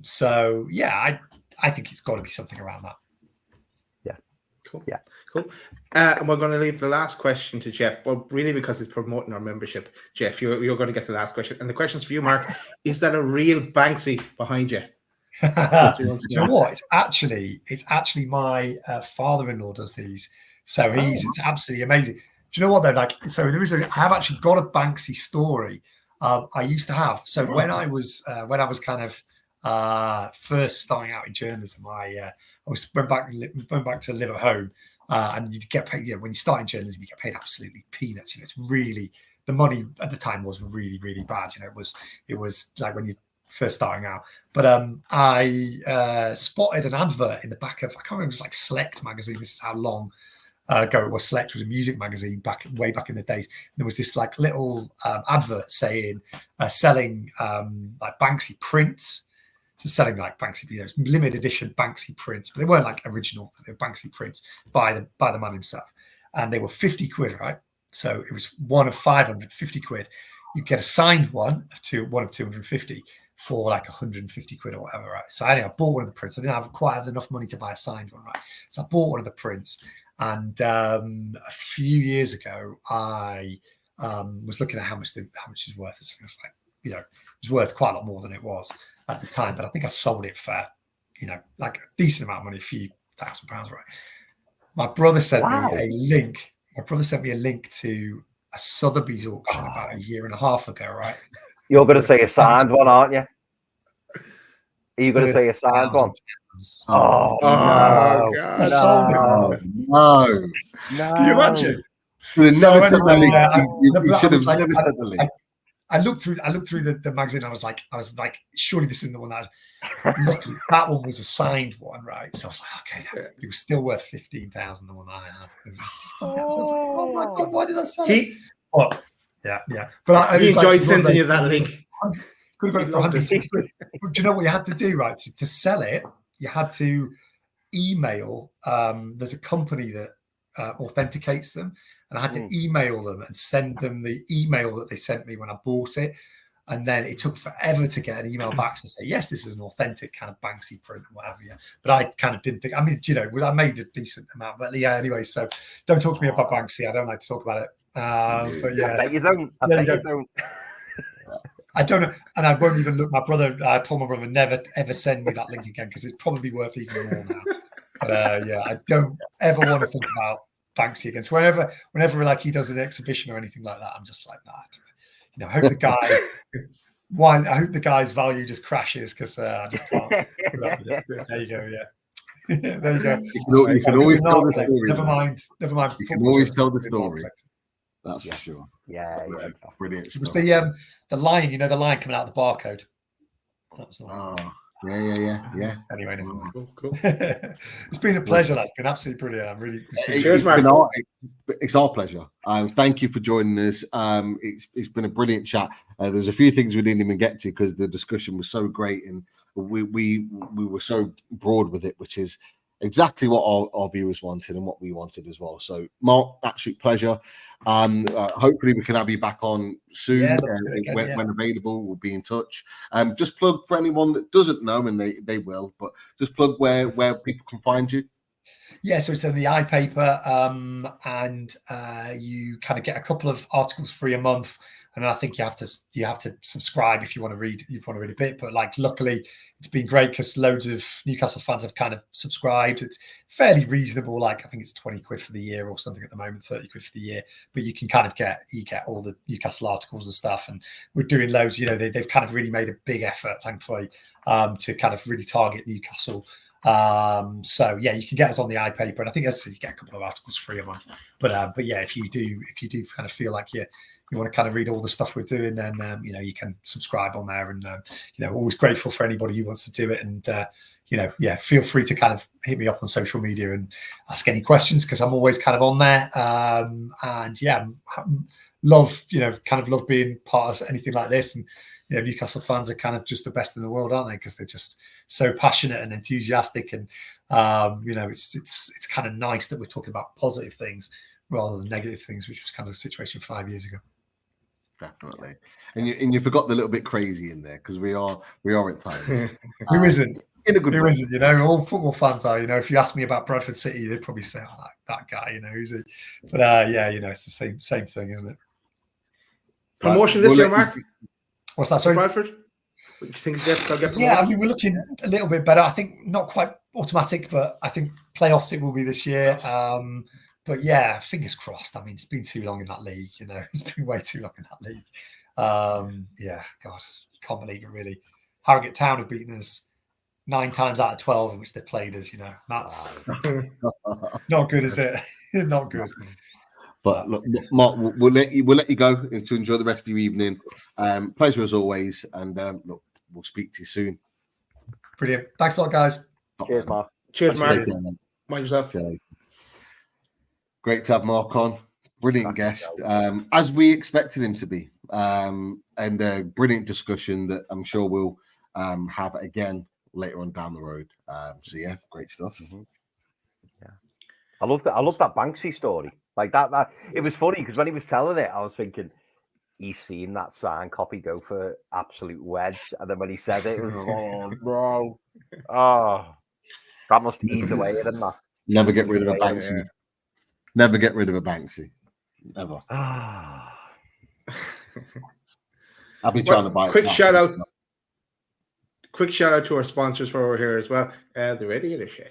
So yeah, I think it's got to be something around that. Yeah. Cool. Yeah. Cool. And we're going to leave the last question to Jeff, well, really because it's promoting our membership. Jeff, you're going to get the last question. And the question's for you, Mark. Is that a real Banksy behind you? You know what? It's actually my father-in-law does these. So it's absolutely amazing. Do you know what though? I have actually got a Banksy story. I used to have. So when I was kind of first starting out in journalism, I went back to live at home, and you get paid. When you start in journalism, you get paid absolutely peanuts. It's really the money at the time was really, really bad. You know, it was like when you first starting out. But I spotted an advert in the back of, I can't remember, it was like Select magazine. This is how long ago it was. Select was a music magazine way back in the days. And there was this like little advert saying selling like Banksy prints. So selling like Banksy, you know, limited edition Banksy prints, but they weren't like original. They were Banksy prints by the man himself, and they were 50 quid, right? So it was one of 550 quid. You get a signed one of 250 for like 150 quid or whatever, right? So I bought one of the prints. I didn't quite have enough money to buy a signed one, right? So I bought one of the prints, and a few years ago, I was looking at how much it's worth. It was like, you know, it was worth quite a lot more than it was at the time, but I think I sold it for, you know, like a decent amount of money, a few £1,000, right? My brother sent me a link. My brother sent me a link to a Sotheby's auction about a year and a half ago, right? You're going to say a signed one, aren't you? Are you going to say a signed one? Oh, no. God. I sold it. No. Can you imagine? You should have So never I said was like, the link. I looked through the magazine. I was like, surely this isn't the one that. Luckily, that one was a signed one, right? So I was like, okay, it was still worth 15,000. The one I had. So I was like, oh my God, why did I sell it? Oh, yeah. But he enjoyed sending you that link. Could have got it for 150 quid. But do you know what you had to do, right? To sell it, you had to email. There's a company that authenticates them, and I had to email them and send them the email that they sent me when I bought it. And then it took forever to get an email back to say, yes, this is an authentic kind of Banksy print or whatever. Yeah. But I kind of didn't think, I mean, you know, I made a decent amount. But yeah, anyway, so don't talk to me about Banksy. I don't like to talk about it. But yeah. I bet you don't. I bet you don't. I don't know. And I won't even look. My brother, I told my brother never, ever send me that link again because it's probably worth even more now. But yeah, I don't ever want to think about Banksy again. So whenever like he does an exhibition or anything like that, I'm just like, nah. You know, I hope the guy's value just crashes because I just can't. There you go. Yeah, there you go. You can always tell the story. Never mind. You can always tell the story. That's for sure. Yeah, brilliant It was stuff. the line, you know, the line coming out of the barcode. That was the one. Yeah. Anyway, never mind. Cool. It's been a pleasure. That's been absolutely brilliant. I'm really. Cheers, Mark. It's our pleasure. Thank you for joining us. It's been a brilliant chat. There's a few things we didn't even get to because the discussion was so great and we were so broad with it, which is exactly what our viewers wanted and what we wanted as well. So, Mark, absolute pleasure. Hopefully we can have you back on soon when available. We'll be in touch. Just plug for anyone that doesn't know, and they will, but just plug where people can find you. Yeah, so it's in the iPaper, and you kind of get a couple of articles free a month, and I think you have to subscribe if you want to read a bit. But like, luckily, it's been great because loads of Newcastle fans have kind of subscribed. It's fairly reasonable. Like, I think it's 20 quid for the year or something at the moment, 30 quid for the year. But you can kind of get all the Newcastle articles and stuff. And we're doing loads. You know, they've kind of really made a big effort, thankfully, to kind of really target Newcastle. So yeah, you can get us on the iPaper, and I think you get a couple of articles free a month. But yeah, if you do kind of feel like you want to kind of read all the stuff we're doing, then you know, you can subscribe on there, and you know, always grateful for anybody who wants to do it. And you know, yeah, feel free to kind of hit me up on social media and ask any questions because I'm always kind of on there. And yeah, love being part of anything like this. And you know, Newcastle fans are kind of just the best in the world, aren't they? Because they're just so passionate and enthusiastic, and you know, it's kind of nice that we're talking about positive things rather than negative things, which was kind of the situation 5 years ago. Definitely, and you forgot the little bit crazy in there because we are at times. Who isn't? In a good way. Isn't? You know, all football fans are. You know, if you ask me about Bradford City, they'd probably say, "Oh, that guy." You know, who's he? But yeah, you know, it's the same thing, isn't it? Promotion this year, Mark. What's that? Sorry, Bradford. What do you think they'll get promoted? Yeah, I mean, we're looking a little bit better. I think not quite automatic, but I think playoffs it will be this year. But yeah, fingers crossed. I mean, it's been too long in that league. You know, it's been way too long in that league. Yeah, God, can't believe it. Really, Harrogate Town have beaten us 9 times out of 12 in which they've played us. You know, that's not good, is it? Not good. But look, Mark, we'll let you go to enjoy the rest of your evening. Pleasure as always, and look, we'll speak to you soon. Brilliant. Thanks a lot, guys. Cheers, Mark. Cheers, Mark. Cheers. Mind yourself. Great to have Mark on. Brilliant guest, as we expected him to be, and a brilliant discussion that I'm sure we'll have again later on down the road. So yeah, great stuff. Yeah, I love that Banksy story. Like that it was funny because when he was telling it, I was thinking he's seen that sign copy go for absolute wedge, and then when he said it, it was oh no, that must ease away at him. Never get rid of a Banksy. Never get rid of a Banksy. Never. I'll be trying to buy. Quick shout out to our sponsors while we're here as well. The Radiator Shed.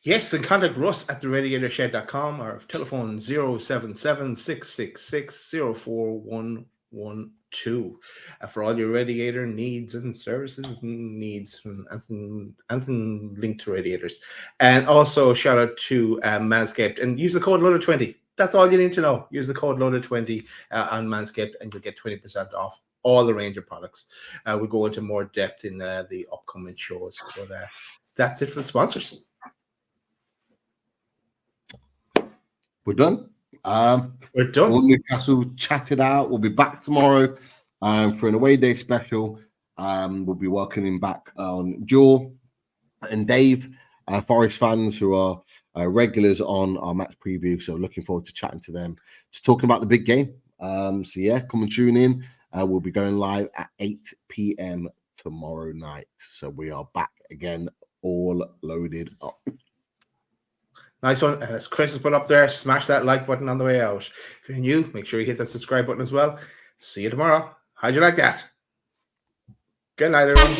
Yes, and contact Russ at theradiatorshed.com or telephone 077-666-04112 for all your radiator needs and services needs and linked to radiators. And also shout out to Manscaped, and use the code LOADED20. That's all you need to know. Use the code LOADED20 on Manscaped and you'll get 20% off all the range of products. We'll go into more depth in the upcoming shows. But that's it for the sponsors. We're done. We're done. All Newcastle chatted out. We'll be back tomorrow for an away day special. We'll be welcoming back on Joel and Dave, Forest fans who are regulars on our match preview. So looking forward to chatting to them, to talking about the big game. So yeah, come and tune in. We'll be going live at 8 p.m. tomorrow night. So we are back again, all loaded up. Nice one. As Chris has put up there, smash that like button on the way out. If you're new, make sure you hit that subscribe button as well. See you tomorrow. How'd you like that? Good night, everyone.